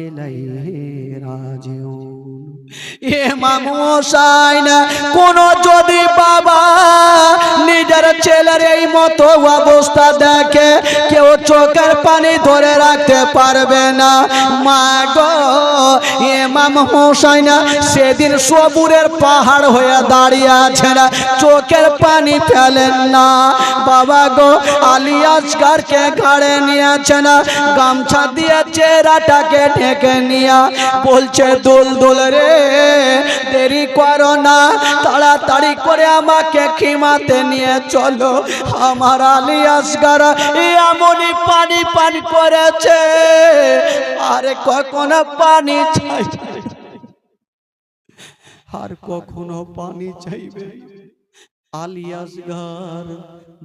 ইলাইহি রাজিউন। ইমাম হোসেন কোন যদি বাবা নিজের ছেলের এই মতো অবস্থা দেখে, কেউ চোখের পানি ধরে রাখতে পারবে না। মা গো ইমাম হোসেন সেদিন সবুরের পাহাড় হয়ে দাঁড়িয়ে আছেন, চোখের পানি ফেলেন না। বাবা গো আলী আসগরকে ঘাড়ে নিয়েছেন, গামছা দিয়ে চেহারাটাকে ঢেকে নিয়ে বলছে, দুলদুল রে দেরি করো না, তাড়াতাড়ি করে আমাকে খিমাতে নিয়ে চলো। আমার আলী আসগর এমনই পানি পান করেছে, আরে কখনো পানি চাই, আর কখনো পানি চাইবে। আলী আসগর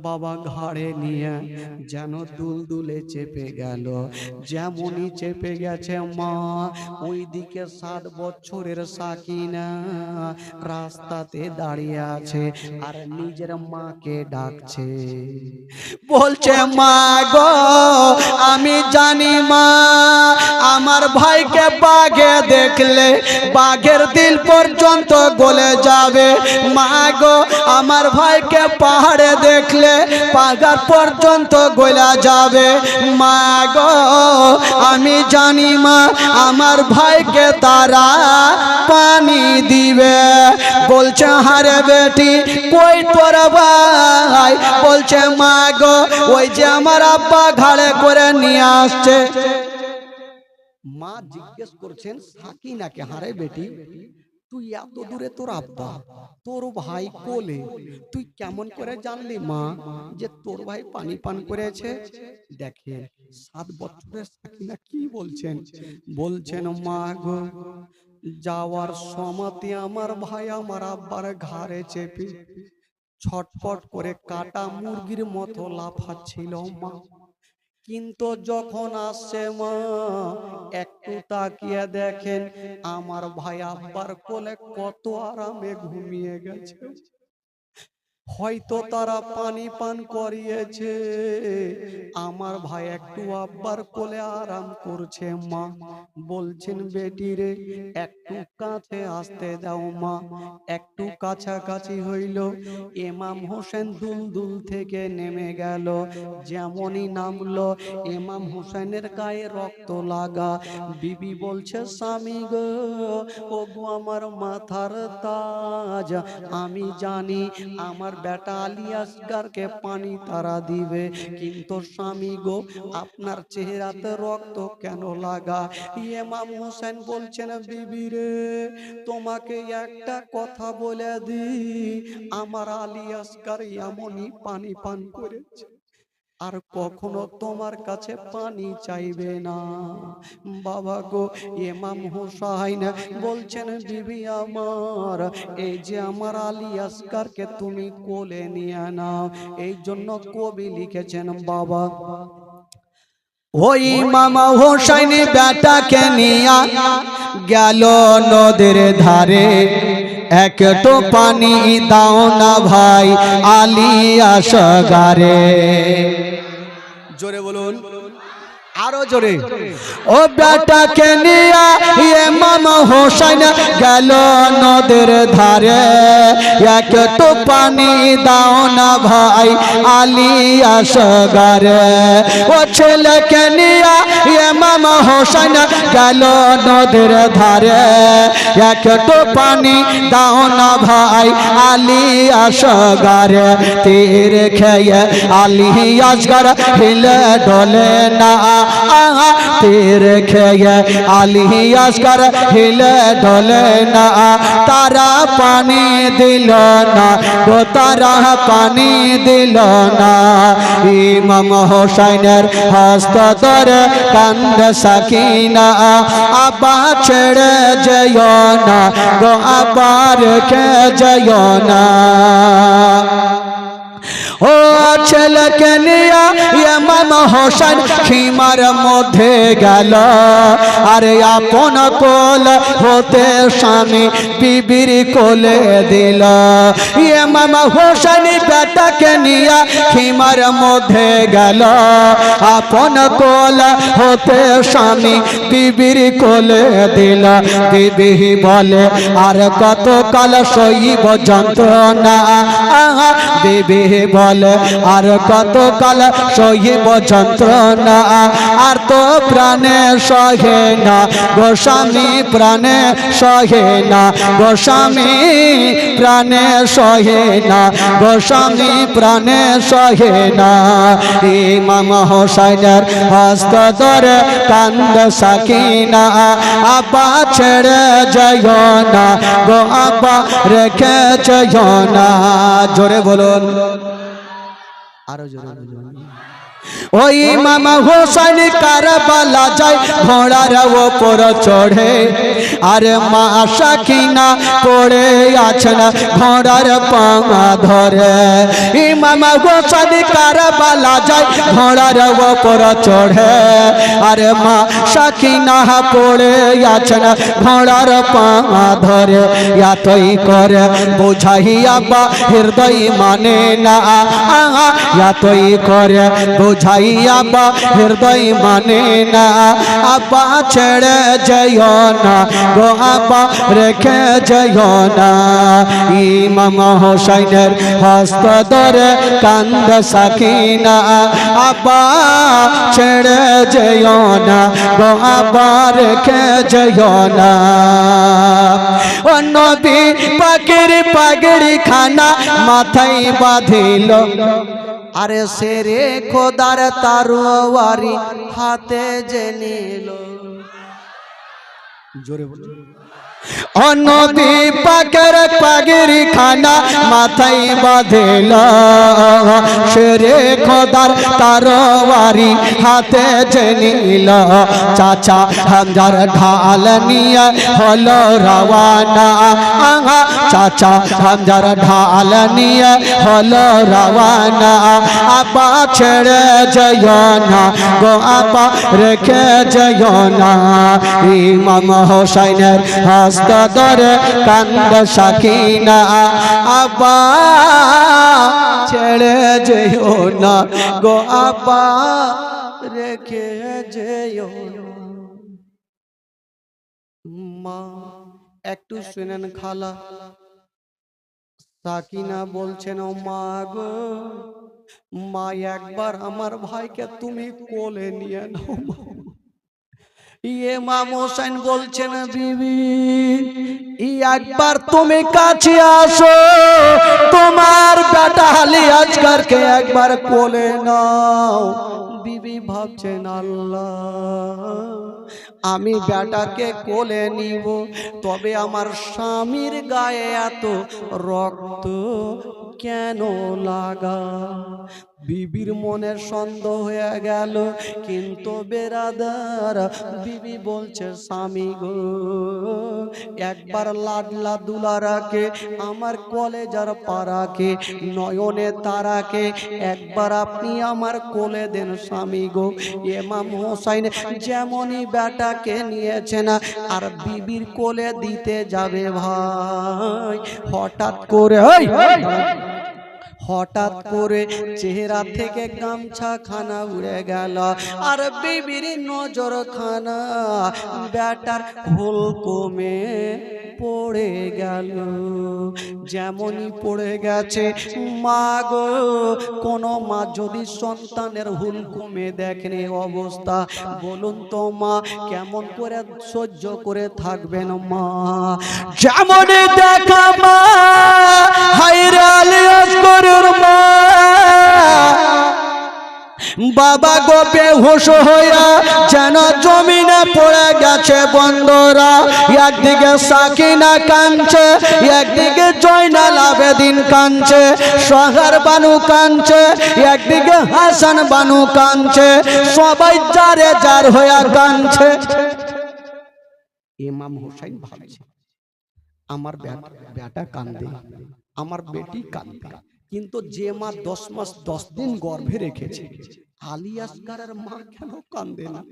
বাবা ঘাড়ে নিয়ে যেন দুলদুলে চেপে গেল। যেমনই চেপে গেছে মা, ওইদিকে 7 বছরের সাকিনা রাস্তাতে দাঁড়িয়ে আছে আর নিজের মাকে ডাকছে, বলছে মা গো আমি জানি মা, আমার ভাইকে বাঘে দেখলে বাঘের দিল পর্যন্ত পর্যন্ত গলে যাবে। মা গো আমার ভাইকে পাহাড়ে দেখলে পাহাড় পর্যন্ত গলে যাবে। মা গো আমি জানি মা আমার ভাইকে তারা পানি দিবে। বলছে হারে বেটি কই তোর ভাই? বলছে মা গো ওই যে আমার আব্বা ঘাড়ে করে নিয়ে আসছে। মা জিজ্ঞেস করছেন সাকিনাকে, হারে বেটি তুই এত দূরে, তোর আব্বা তোর ভাই কোলে, তুই কেমন করে জানলি মা যে তোর ভাই পানি পান করেছে? দেখেন 7 বছরের সাকিনা কি বলছেন। বলছেন মা গো যাওয়ার সময়তে আমার ভাই আমার আব্বার ঘাড়ে চেপে ছটফট করে কাটা মুরগির মতো লাফাচ্ছিল মা। কিন্তু যখন আসছে মা একটু তাকিয়ে দেখেন আমার ভাই আব্বার কোলে কত আরামে ঘুমিয়ে গেছে। হয়তো তারা পানি পান করিয়েছে, আমার ভাই একটু আব্বার কোলে আরাম করছে মা। বলছেন বেটি রে একটু কাছে আসতে দাও মা। একটু কাছাকাছি হইল, ইমাম হোসেন দুলদুল থেকে নেমে গেল। যেমনই নামলো ইমাম হোসেনের গায়ে রক্ত লাগা। বিবি বলছে স্বামী গো, ও গো আমার মাথার তাজ, আমি জানি আমার বেটা আলী আসগারকে পানি তারা দিবে, কিন্তু স্বামী গো আপনার চেহারাতে রক্ত কেন লাগা? ইমাম হোসেন বলছেন বিবি রে তোমাকে একটা কথা বলে দি, আমার আলী আসগার এমনই পানি পান করেছে, আর কখনো তোমার কাছে পানি চাইবে না। বাবা গো ইমাম হোসাইন বলছেন বিবি আমার, এই যে আমার আলী আসগারকে তুমি কোলে নিয়ে নাও। এই জন্য কবি লিখেছেন বাবা ওই মামা হোসাইন বেটাকে নিয়া গেল নদীর ধারে, একটু পানি দাও না ভাই আলী আসগারে। জোরে বলুন, আরো জোরে। ও বেটাকে নিয়া ইমাম হোসেন গেল নদীর ধারে, একটু পানি দাও না ভাই আলী আসগারে। ও ছেলেকে নিয়া ইমাম হোসেন গেল নদীর ধারে, একটু পানি দাও না ভাই আলী আসগারে। তীর খেয়ে আলী আসগার হিলে ডলে না, তীর খেয়ে আলী আসগার হিলে ডলে না। তারা পানি দিল না গো, তারা পানি দিল না। ইমাম হোসেনের হস্ত ধরে কান্দে সাকিনা, আব্বা ছেড়ে যেও না গো, আব্বা রেখে যেও না। ও ছেলেকে নিয়া ইমাম হোসেন খিমার মধ্যে গেল, আরে আপন কোল হতে স্বামী বিবির কোলে দিল। ইমাম হোসেন বেটাকে নিয়া খিমার মধ্যে গেল, আপন কোল হতে স্বামী বিবির কোলে দিল। বিবি বলে আর কত কাল সইব যন্ত্রণা, বিবি বলে আর কত কাল সহিব যন্ত্রণা, আর তো প্রাণে সহে না গোস্বামী, প্রাণে সহে না গোস্বামী, প্রাণে সহে না গোস্বামী, প্রাণে সহে না। ইমাম হোসেনের হস্ত ধরে কান্দে সাকিনা, আব্বা ছেড়ে যাইও না গো, আব্বা রেখে যাইও না। জোরে বলুন, আরো জোরে বলুন। ওই ইমাম হোসেন কারবালা যায় ঘোড়ার ওপর চড়ে, আরে মা সাকিনা পড়ে আছেন ঘোড়ার পা ধরে। ইমাম হোসেন কারবালা যায় ঘোড়ার ওপর চড়ে, আরে মা সাকিনা পড়ে আছেন ঘোড়ার পা ধরে। এতই করে বুঝাইয়া বা হৃদয় মানে না, এতই করে বুঝাই আব্বা হৃদয় মানে না আব্বা ছেড়ে যাইও না গো আব্বা রেখে যাইও না ইমাম হোসেনের হস্ত ধরে কান্দে সাকিনা আব্বা ছেড়ে যাইও না গো আব্বা রেখে যাইও না ও নবী পাকের পাগড়ি খানা মাথায় বাঁধিল আরে সেরে খোদার তারওয়ারি হাতে যে নিল জোরে বলো ও নবী পাকের পাগড়ি খানা মাথায় বাঁধিল সেরে খোদার তারওয়ারি হাতে যে নিল চাচা হামজার ঢাল নিয়ে হলো রওয়ানা চাচা হামজার ঢাল নিয়ে হলো রওয়ানা আব্বা ছেড়ে যাইও না গো আব্বা রেখে যাইও না ইমাম হোসেনের হস্ত ধরে কান্দে সাকিনা আব্বা ছেড়ে যেও না গো আব্বা রেখে যেও মা একটু শুনেন খালা সাকিনা বলছেন ও মা গো মা একবার আমার ভাইকে তুমি কোলে নিয়ে নাও ইমাম হোসেন বলছেন বিবি একবার তুমি কাছে আসো তোমার বেটা আলী আসগরকে একবার কোলে নাও বিবি ভাবছেন আল্লাহ আমি বেটাকে কোলে নিব তবে আমার স্বামীর গায়ে এত রক্ত কেন লাগা বিবির মনে সন্দেহ হয়ে গেল কিন্তু বেরাদার বিবি বলছে স্বামী গো একবার লাডলা দুলারাকে আমার কলেজার পাড়াকে নয়নে তারাকে একবার আপনি আমার কোলে দেন স্বামী গো ইমাম হোসেন যেমনই বেটাকে নিয়েছেন আর বিবির কোলে দিতে যাবে ভাই হঠাৎ করে চেহারা থেকে গামছা খানা উড়ে গেল আর বিবির নজর খানা বেটার হুলকমে পড়ে গেল যেমনই পড়ে গেছে মা গো কোন মা যদি সন্তানের হুলকমে দেখেন অবস্থা বলুন তো মা কেমন করে সহ্য করে থাকবেন মা যেমনই দেখা মা হায়রে আলী আসগরের মা বাবা গো বেহুশ হইয়া যেন জমিনে পড়ে গেছে বন্ধুরা একদিকে সাকিনা কাঁদছে একদিকে জয়নাল আবেদিন কাঁদছে সোহার বানু কাঁদছে একদিকে হাসান বানু কাঁদছে সবাই যারে যার হইয়া কাঁদছে ইমাম হোসেন ভাবছে আমার বেটা কাঁদে আমার বেটি কাঁদে কিন্তু যে মা 10 মাস 10 দিন গর্ভে রেখেছে আলী আসগরের মা কেন কাঁদে না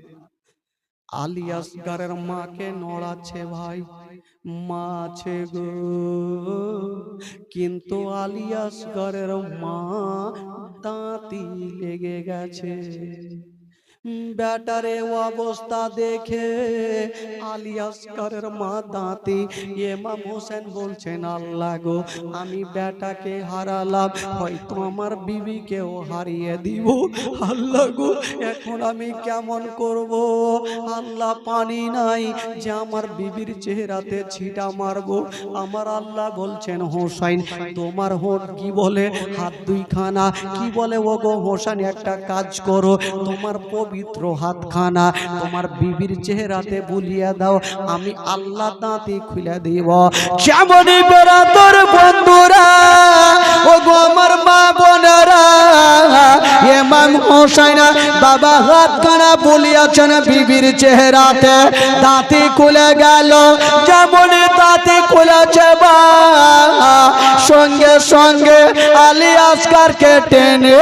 আলী আসগরের মাকে নড়াচ্ছে ভাই মা আছে গো কিন্তু আলী আসগরের মা দাঁতি লেগে গেছে বেটারে অবস্থা দেখে আলী আসগরের মা দাঁতি ইমাম হোসেন বলছেন আল্লাহ গো আমি বেটাকে হারালাম হয়তো আমার বিবিকেও হারিয়ে দিব আল্লাহ গো এখন আমি কেমন করব আল্লাহ পানি নাই যে আমার বিবির চেহারাতে ছিটা মারবো আমার আল্লাহ বলছেন হোসেন তোমার হোট কি বলে হাত দুইখানা কি বলে ও গো হোসেন একটা কাজ করো তোমার পবিত্র হাতখানা তোমার বিবির চেহারাতে বুলিয়ে দাও আমি আল্লাহ দাঁতি খুলে দিব যেমনই বেরাদর বন্ধুরা ও গো আমার মা বোনেরা ইমাম হোসেন বাবা হাতখানা বুলিয়েছেন বিবির চেহারাতে দাঁতি খুলে গেল যেমনই দাঁতি খুলেছে বা সঙ্গে সঙ্গে আলী আসগরকে টেনে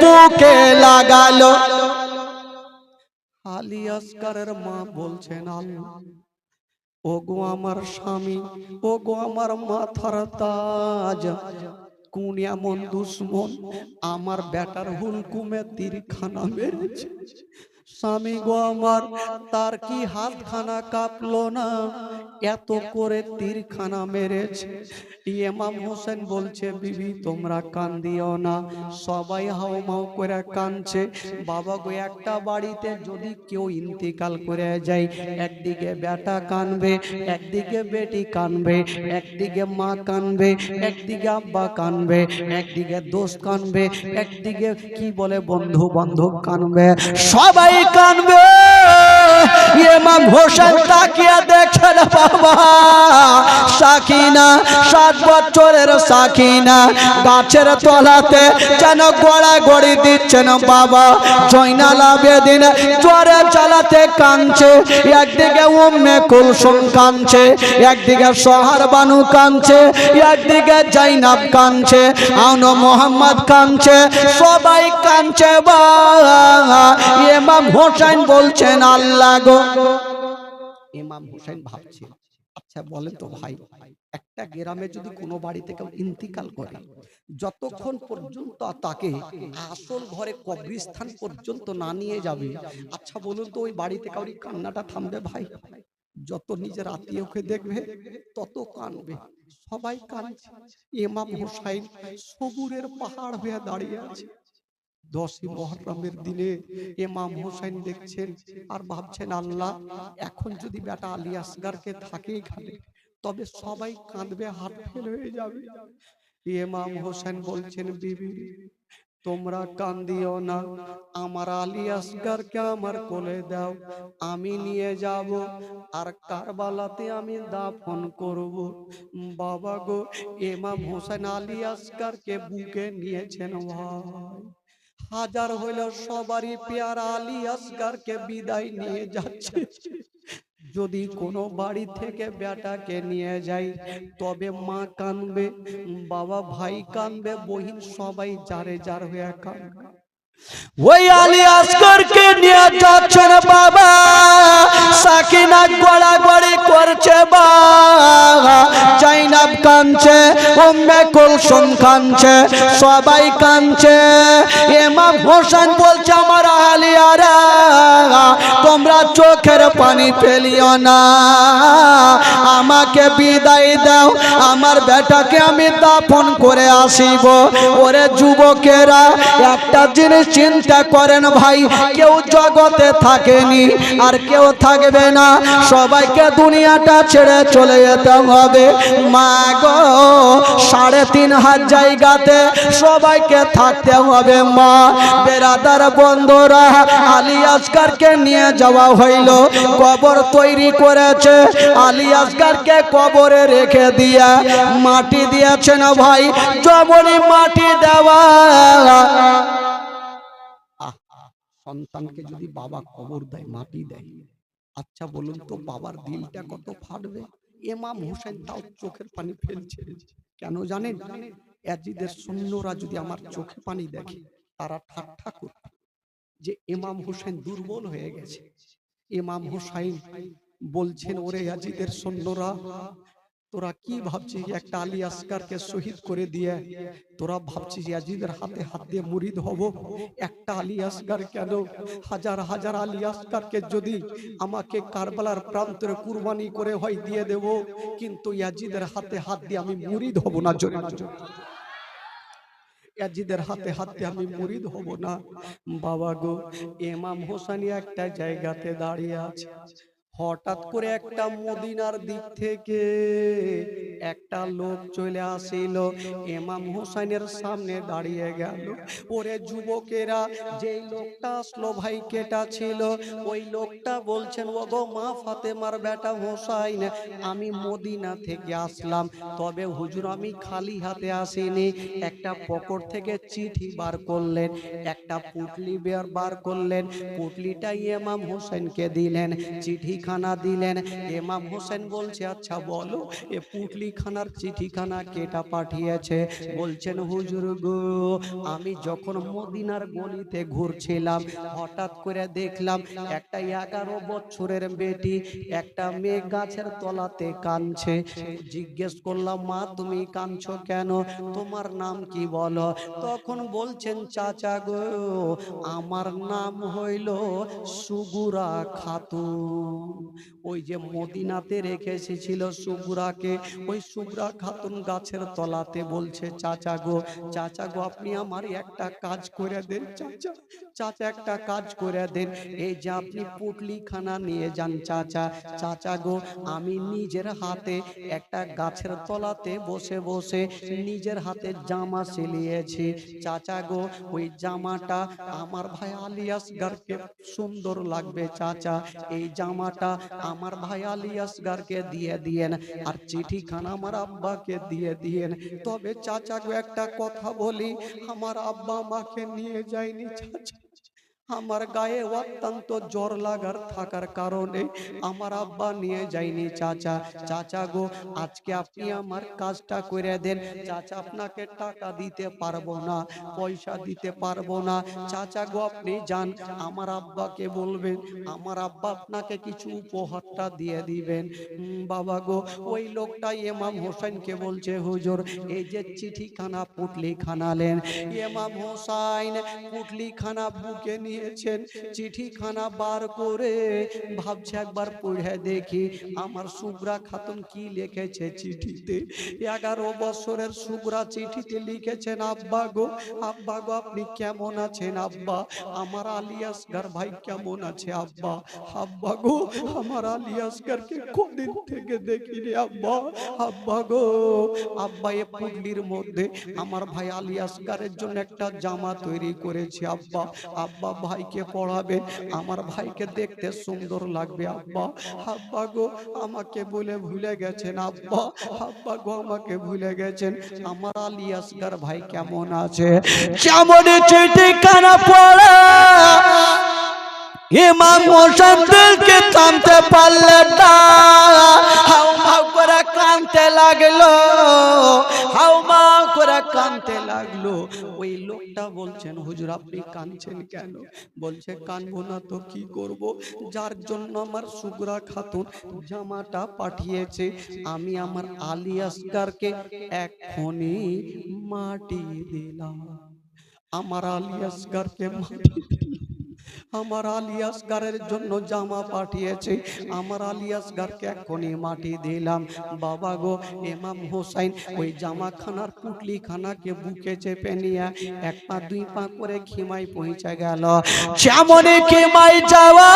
বুকে লাগালো আলী আসগরের মা বলছেন আল্লাহ ও গো আমার স্বামী ও গো আমার মাথার তাজ কোন এমন দুশ্মন আমার বেটার হুলকুমে তীরখানা মেরেছে। স্বামী গো আমার, তার কি হাতখানা কাঁপলো না, এত করে তীরখানা মেরেছে। ইমাম হোসেন বলছে, বিবি তোমরা কান্দিও না। সবাই হাউমাউ করে কাঁদছে। বাবা গো, একটা বাড়িতে যদি কেউ ইন্তিকাল করে যায়, একদিকে বেটা কাঁদবে, একদিকে বেটি কাঁদবে, একদিকে মা কাঁদবে, একদিকে আব্বা কাঁদবে, একদিকে দোস্ত কাঁদবে, একদিকে কি বলে বন্ধু বান্ধব কাঁদবে, সবাই কাঁদবে। ইমাম হোসেন তাকিয়ে দেখেন বাবা, সাকিনা 7 বছরের সাকিনা গাছের তলাতে যেন গড়াগড়ি দিচ্ছেন বাবা। জয়নাল আবেদিন জ্বরে চালাতে কাঁদছে, একদিকে উম্মে কুলসুম কাঁদছে, একদিকে সোহার বানু কাঁদছে, একদিকে জাইনাব কাঁদছে, আউন মোহাম্মদ কাঁদছে, সবাই কাঁদছে বাবা। ইমাম হোসেন বলছেন, আল্লাহ গো। ইমাম হোসেন ভাবছে, আচ্ছা বলেন তো ভাই, একটা গ্রামে যদি কোনো বাড়িতে কেউ ইন্তিকাল করে, যতক্ষণ পর্যন্ত তাকে আসল ঘরে কবরস্থান পর্যন্ত না নিয়ে যাবে, আচ্ছা বলুন তো ওই বাড়িতে কাউরি কান্নাটা থামবে ভাই? যত নিজের আত্মীয়কে দেখবে তত কাঁদবে, সবাই কাঁদছে। ইমাম হোসেন সবুরের পাহাড় হয়ে দাঁড়িয়ে আছে। 10ই মুহররমের দিনে ইমাম হোসেন দেখছেন আর ভাবছেন, আল্লাহ এখন যদি বেটা আলী আসগারকে থাকে এখানে, তবে সবাই কাঁদবে, হাত ফেল হয়ে যাবে। ইমাম হোসেন বলছেন, বিবি তোমরা কান্দিও না, আমার আলী আসগারকে আমার কোলে দাও, আমি নিয়ে যাব আর কারবালাতে আমি দাফন করব। বাবা গো, ইমাম হোসেন আলী আসগারকে বুকে নিয়েছেন ভাই। হাজার হইল সবারই পেয়ারা আলী আসগারকে বিদায় নিয়ে যাচ্ছে। যদি কোনো বাড়ি থেকে বেটাকে নিয়ে যাই, তবে মা কাঁদবে, বাবা ভাই কাঁদবে, বহিন সবাই যারে যার হয়ে কাঁদবে। ওই আলী আসগরকে নিয়ে যাচ্ছেন বাবা, সাকিনা গড়াগড়ি করছে বাবা, জাইনাব কাঁদছে, উম্মে কুলসুম কাঁদছে, সবাই কাঁদছে। ইমাম হোসেন বলছে, আমার আলিয়ারা তোমরা চোখের পানি ফেলিও না, আমাকে বিদায় দাও, আমার বেটাকে আমি দাফন করে আসিব। ওরে যুবকেরা, একটা জিনিস চিন্তা করেন ভাই, কেউ জগতে থাকেনি আর কেউ থাকবে না, সবাইকে দুনিয়াটা ছেড়ে চলে যেতে হবে। মা গো, 3.5 জায়গাতে সবাইকে থাকতে হবে। মা বেরাদার বন্ধুরা, আলী আসগারকে নিয়ে যাওয়া হইল, কবর তৈরি করেছে, আলী আসগারকে কবরে রেখে দিয়া মাটি দিয়েছেন ভাই, জমনি মাটি দেওয়া। সন্তানকে যদি বাবা কবর দেয়, মাটি দেয়, আচ্ছা বলুন তো বাবার দিলটা কত ফাটবে। ইমাম হোসেন তাও চোখের পানি ফেলছে। কেন জানেন? ইয়াজিদের সৈন্যরা যদি আমার চোখে পানি দেখে, তারা ঠাট্টা করবে যে ইমাম হোসেন দুর্বল হয়ে গেছে। ইমাম হোসেন বলছেন, ওরে ইয়াজিদের সৈন্যরা, তোরা কি ভাবছিস একটা আলী আসগারকে শহীদ করে দিয়ে তোরা ভাবছিস ইয়াজিদের হাতে হাত দিয়ে মুরিদ হব? একটা আলী আসগার কেন, হাজার হাজার আলী আসগারকে যদি আমাকে কারবালার প্রান্তরে কুরবানি করে হয় দিয়ে দেব, কিন্তু ইয়াজিদের হাতে হাত দিয়ে আমি মুরিদ হব না। ইয়াজিদের হাতে হাত দিয়ে আমি মুরিদ হব না। বাবা গো, ইমাম হোসেন একটা জায়গাতে দাঁড়িয়ে আছে, হঠাৎ করে একটা মদিনার দিক থেকে একটা লোক চলে আসিল, ইমাম হোসেনের সামনে দাঁড়িয়ে গেল। ওরে যুবকেরা, যেই লোকটা আসলো ভাই কেটা ছিল, ওই লোকটা বলছেন, ওগো মা ফাতেমার বেটা হোসেন, আমি মদিনা থেকে আসলাম, তবে হুজুর আমি খালি হাতে আসিনি। একটা পকেট থেকে চিঠি বার করলেন, একটা পুটলি বার করলেন, পুটলিটা ইমাম হোসেনকে দিলেন, চিঠি চিঠিখানা দিলেন। ইমাম হোসেন বলছে আচ্ছা বলো এ পুটলিখানার চিঠিখানা কেটা পাঠিয়েছে? বলছেন হুজুর গো, আমি যখন মদিনার গলিতে ঘুরছিলাম হঠাৎ করে দেখলাম একটা 11 বছরের বেটি একটা মেয়ে গাছের তলাতে কাঁদছে। জিজ্ঞেস করলাম মা তুমি কাঁদছো কেন, তোমার নাম কি বলো? তখন বলছেন চাচা গো আমার নাম হইল সুগুরা খাতুন। ওই যে মদিনাতে রেখে এসেছিল সুগুরাকে, ওই সুগুরা খাতুন গাছের তলাতে বলছে চাচা গো, চাচা গো আপনি আমার একটা কাজ করে দেন চাচা, চাচা একটা কাজ করে দেন। এই যে আপনি পুটলিখানা নিয়ে যান চাচা, চাচা গো আমি নিজের হাতে একটা গাছের তলাতে বসে বসে নিজের হাতে জামা সিলিয়েছি চাচা গো, ওই জামাটা আমার ভাই আলী আসগারকে সুন্দর লাগবে চাচা, এই জামাটা আমার ভাই আলী আসগারকে দিয়ে দিয়েন, আর চিঠিখানা আমার আব্বাকে দিয়ে দিয়েন। তবে চাচা গো একটা কথা বলি, আমার আব্বা আমাকে নিয়ে যায়নি চাচা, আমার গায়ে অত্যন্ত জ্বর লাগার থাকার কারণে আমার আব্বা নিয়ে যায়নি চাচা। চাচা গো আজকে আপনি আমার কাজটা করে দেন চাচা, আপনাকে টাকা দিতে পারবো না, পয়সা দিতে পারবো না চাচা গো, আপনি যান আমার আব্বাকে বলবেন আমার আব্বা আপনাকে কিছু উপহারটা দিয়ে দিবেন। বাবা গো ওই লোকটা ইমাম হোসেনকে বলছে হুজুর এই যে চিঠিখানা পুটলিখানা নেন। ইমাম হোসেন পুটলিখানা বুকে নিয়েছেন, চিঠিখানা বার করে ভাবছে একবার পড়ে দেখি আমার সুগরা খাতুন কি লিখেছে চিঠিতে। 11 বছরের সুগরা চিঠিতে লিখেছেন আব্বা গো, আব্বা গো আপনি কেমন আছেন আব্বা, আমার আলী আসগার ভাই কেমন আছে আব্বা, আব্বা গো আমার আলী আসগারকে কদিন থেকে দেখিনি আব্বা, আব্বা গো আব্বা এ পুটলির মধ্যে আমার ভাই আলী আসগারের জন্য একটা জামা তৈরি করেছি আব্বা, আব্বা ভাইকে পড়াবে, আমার ভাইকে দেখতে সুন্দর লাগবে আব্বা, আব্বা গো আমাকে বলে ভুলে গেছেন আব্বা, আব্বা গো আমাকে ভুলে গেছেন, আমার আলী আসগার ভাই কেমন আছে? যেমন চিঠিখানা পড়া ইমাম হোসেন দিলকে থামতে পারলে না, হাউ হাউ করে কাঁদতে লাগলো, হাউ মাউ করে কাঁদতে লাগলো। ওই লোকটা বলছেন হুজুর আপনি কাঁদছেন কেন? বলছে কাঁদবো না তো কি করব, যার জন্য আমার সুগরা খাতুন জামাটা পাঠিয়েছে আমি আমার আলী আসগারকে এক্ষুনি মাটি দিলাম, আমার আলী আসগারকে মাটি দিলাম, আমার আলী আসগারের জন্য জামা পাঠিয়েছে, আমার আলী আসগারকে এখনই মাটি দিলাম। বাবা গো ইমাম হোসেন ওই জামাখানার পুটলিখানাকে বুকে চেপে নিয়ে এক পা দুই পা করে খিমাই পৌঁছে গেল। যেমন খিমাই যাওয়া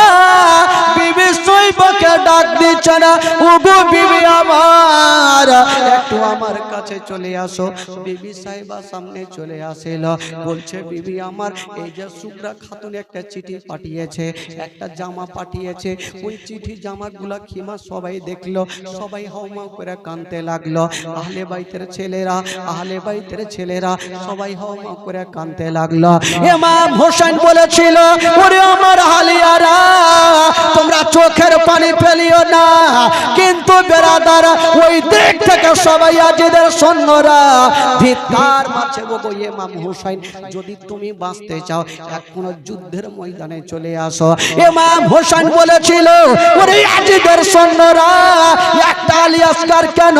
বিবি সৈবকে ডাক দিচ্ছে না, ওগো বিবি আমার একটু আমার কাছে চলে আসো। বিবি সাহেবা সামনে চলে আসিল, বলছে বিবি আমার এই যে সুগরা খাতুন একটা চিঠি পাঠিয়েছে, একটা জামা পাঠিয়েছে, ওই চিঠি জামাগুলা খিমা সবাই দেখলো, সবাই হাউমাউ করে কাঁদতে লাগলো, আহলে বাইতের ছেলেরা, আহলে বাইতের ছেলেরা সবাই হাউমাউ করে কাঁদতে লাগলো। ইমাম হোসেন বলেছিল ওরে আমার হালিয়ারা তোমরা চোখের পানি ফেলিও না, কিন্তু বেরাদার ওই দিক থেকে সবাই আজিদের সৈন্যরা ধিক্কার মারছে। ওগো ইমাম হোসেন যদি তুমি বাঁচতে চাও এখনো যুদ্ধের ময়দানে চলে আসো। ইমাম হোসেন বলেছিল ওরে আজিদের সৈন্যরা একটা আলী আসগার কেন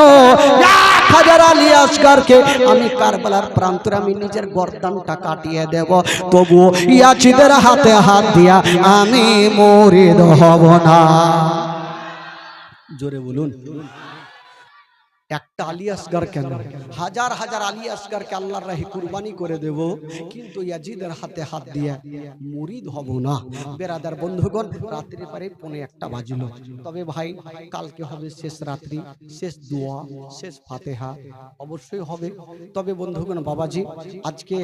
1000 আলী আসগারকে আমি কারবালার প্রান্তরে আমি নিজের গর্দানটা কাটিয়ে দেব, তবু ইয়াজিদের হাতে হাত দিয়া আমি মুরিদ হব না। জোরে বলুন একটা আলী আসগার কেন, হাজার হাজার আলী আসগারকে আল্লাহর রাহে কুরবানি করে দেব, কিন্তু ইয়াজিদের হাতে হাত দিয়ে মুরিদ হব না। বেরাদার বন্ধুগণ রাত্রি পারে 1:45 বাজলো, তবে ভাই কালকে হবে শেষ রাত্রি, শেষ দোয়া, শেষ ফাতেহা অবশ্যই হবে। তবে বন্ধুগণ বাবাজি আজকে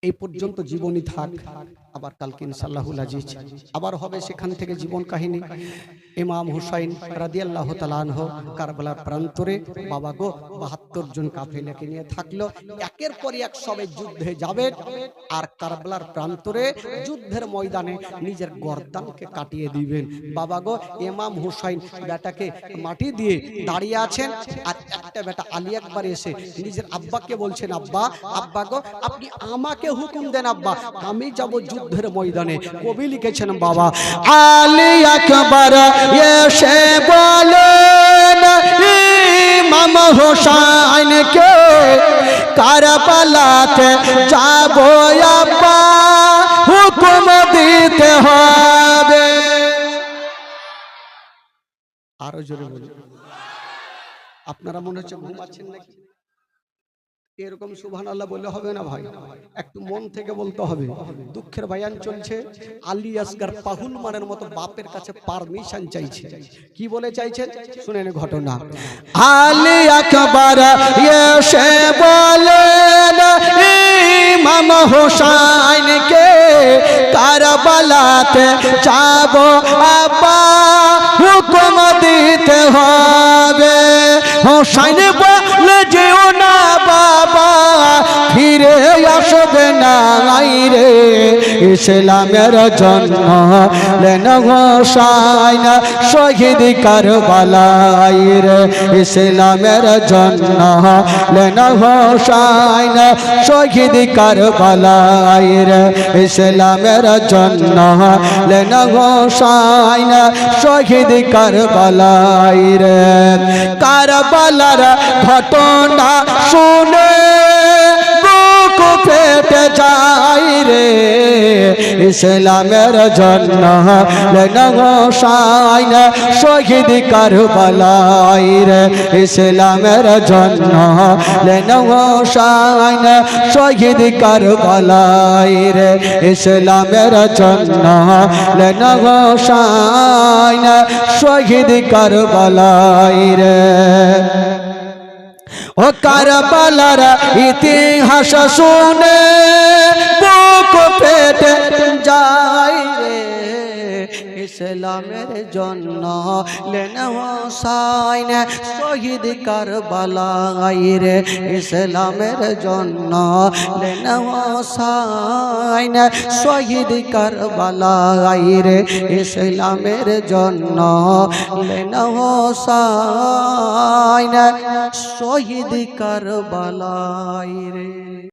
এই পর্যন্ত জীবনী থাক, আবার কালকে ইনশাআল্লাহুল আজিজ আবার হবে, সেখান থেকে জীবন কাহিনী। ইমাম হুসাইন রাদিয়াল্লাহু তাআলা আনহু কারবালার প্রান্তরে বাবা গো ৭২ জন কাফেলাকে নিয়ে থাকলো, একের পর এক সবে যুদ্ধে যাবে আর কারবালার প্রান্তরে যুদ্ধের ময়দানে নিজের গর্দানকে কাটিয়ে দিবেন। বাবা গো ইমাম হুসাইন বেটাকে মাটি দিয়ে দাঁড়িয়ে আছেন, আর একটা বেটা আলী আকবর এসে নিজের আব্বাকে বলছেন, আব্বা আব্বা গো আপনি আমাকে হুকুম দেন আব্বা, আমি যাব যুদ্ধের ময়দানে। কবি লিখেছেন বাবা আলী আকবর এসে বলেন ইমাম হুসাইনকে কারবালাতে যাব আব্বা, হুকুম দিতে হবে। আরো জোরে বলুন। আপনারা মনে হচ্ছে ঘুমাচ্ছেন নাকি? এরকম সুবহানাল্লাহ বললে হবে না ভাই, একটু মন থেকে বলতে হবে। দুঃখের বায়ান চলছে, আলী আসগর পাহুল মানের মতো বাপের কাছে পারমিশন চাইছে। কি বলে চাইছেন শুনেন ঘটনা। আলী আকবর এসে বলেন ইমাম হুসাইনকে কারবালাতে যাব আব্বা, হুকুম দিতে হবে। হুসাইন বলে যেও না বাবা, ফিরে আসবে না রে, ইসলামের জন্য লেন হুসাইন শহীদ কারবালায় রে, ইসলামের জন্য লেন হুসাইন শহীদ কারবালায় রে, ইসলামের জন্য লেন হুসাইন শহীদ কারবালায় রে। কারবালার ঘটনা শুনে বুক ফেটে যায় রে, ইসলামের জন্য লেন হুসাইন শহীদ কারবালায় রে, ইসলামের জন্য লেন হুসাইন শহীদ কারবালায় রে, ইসলামের জন্য লেন হুসাইন শহীদ কারবালায় রে। ও কারবালার ইতিহাস শুনে বুক ফেটে যায় রে, ইসলামের জন্য লেন হুসাইন শহীদ কারবালায় রে, ইসলামের জন্য লেন হুসাইন শহীদ কারবালায় রে, ইসলামের জন্য লেন হুসাইন শহীদ কারবালায় রে।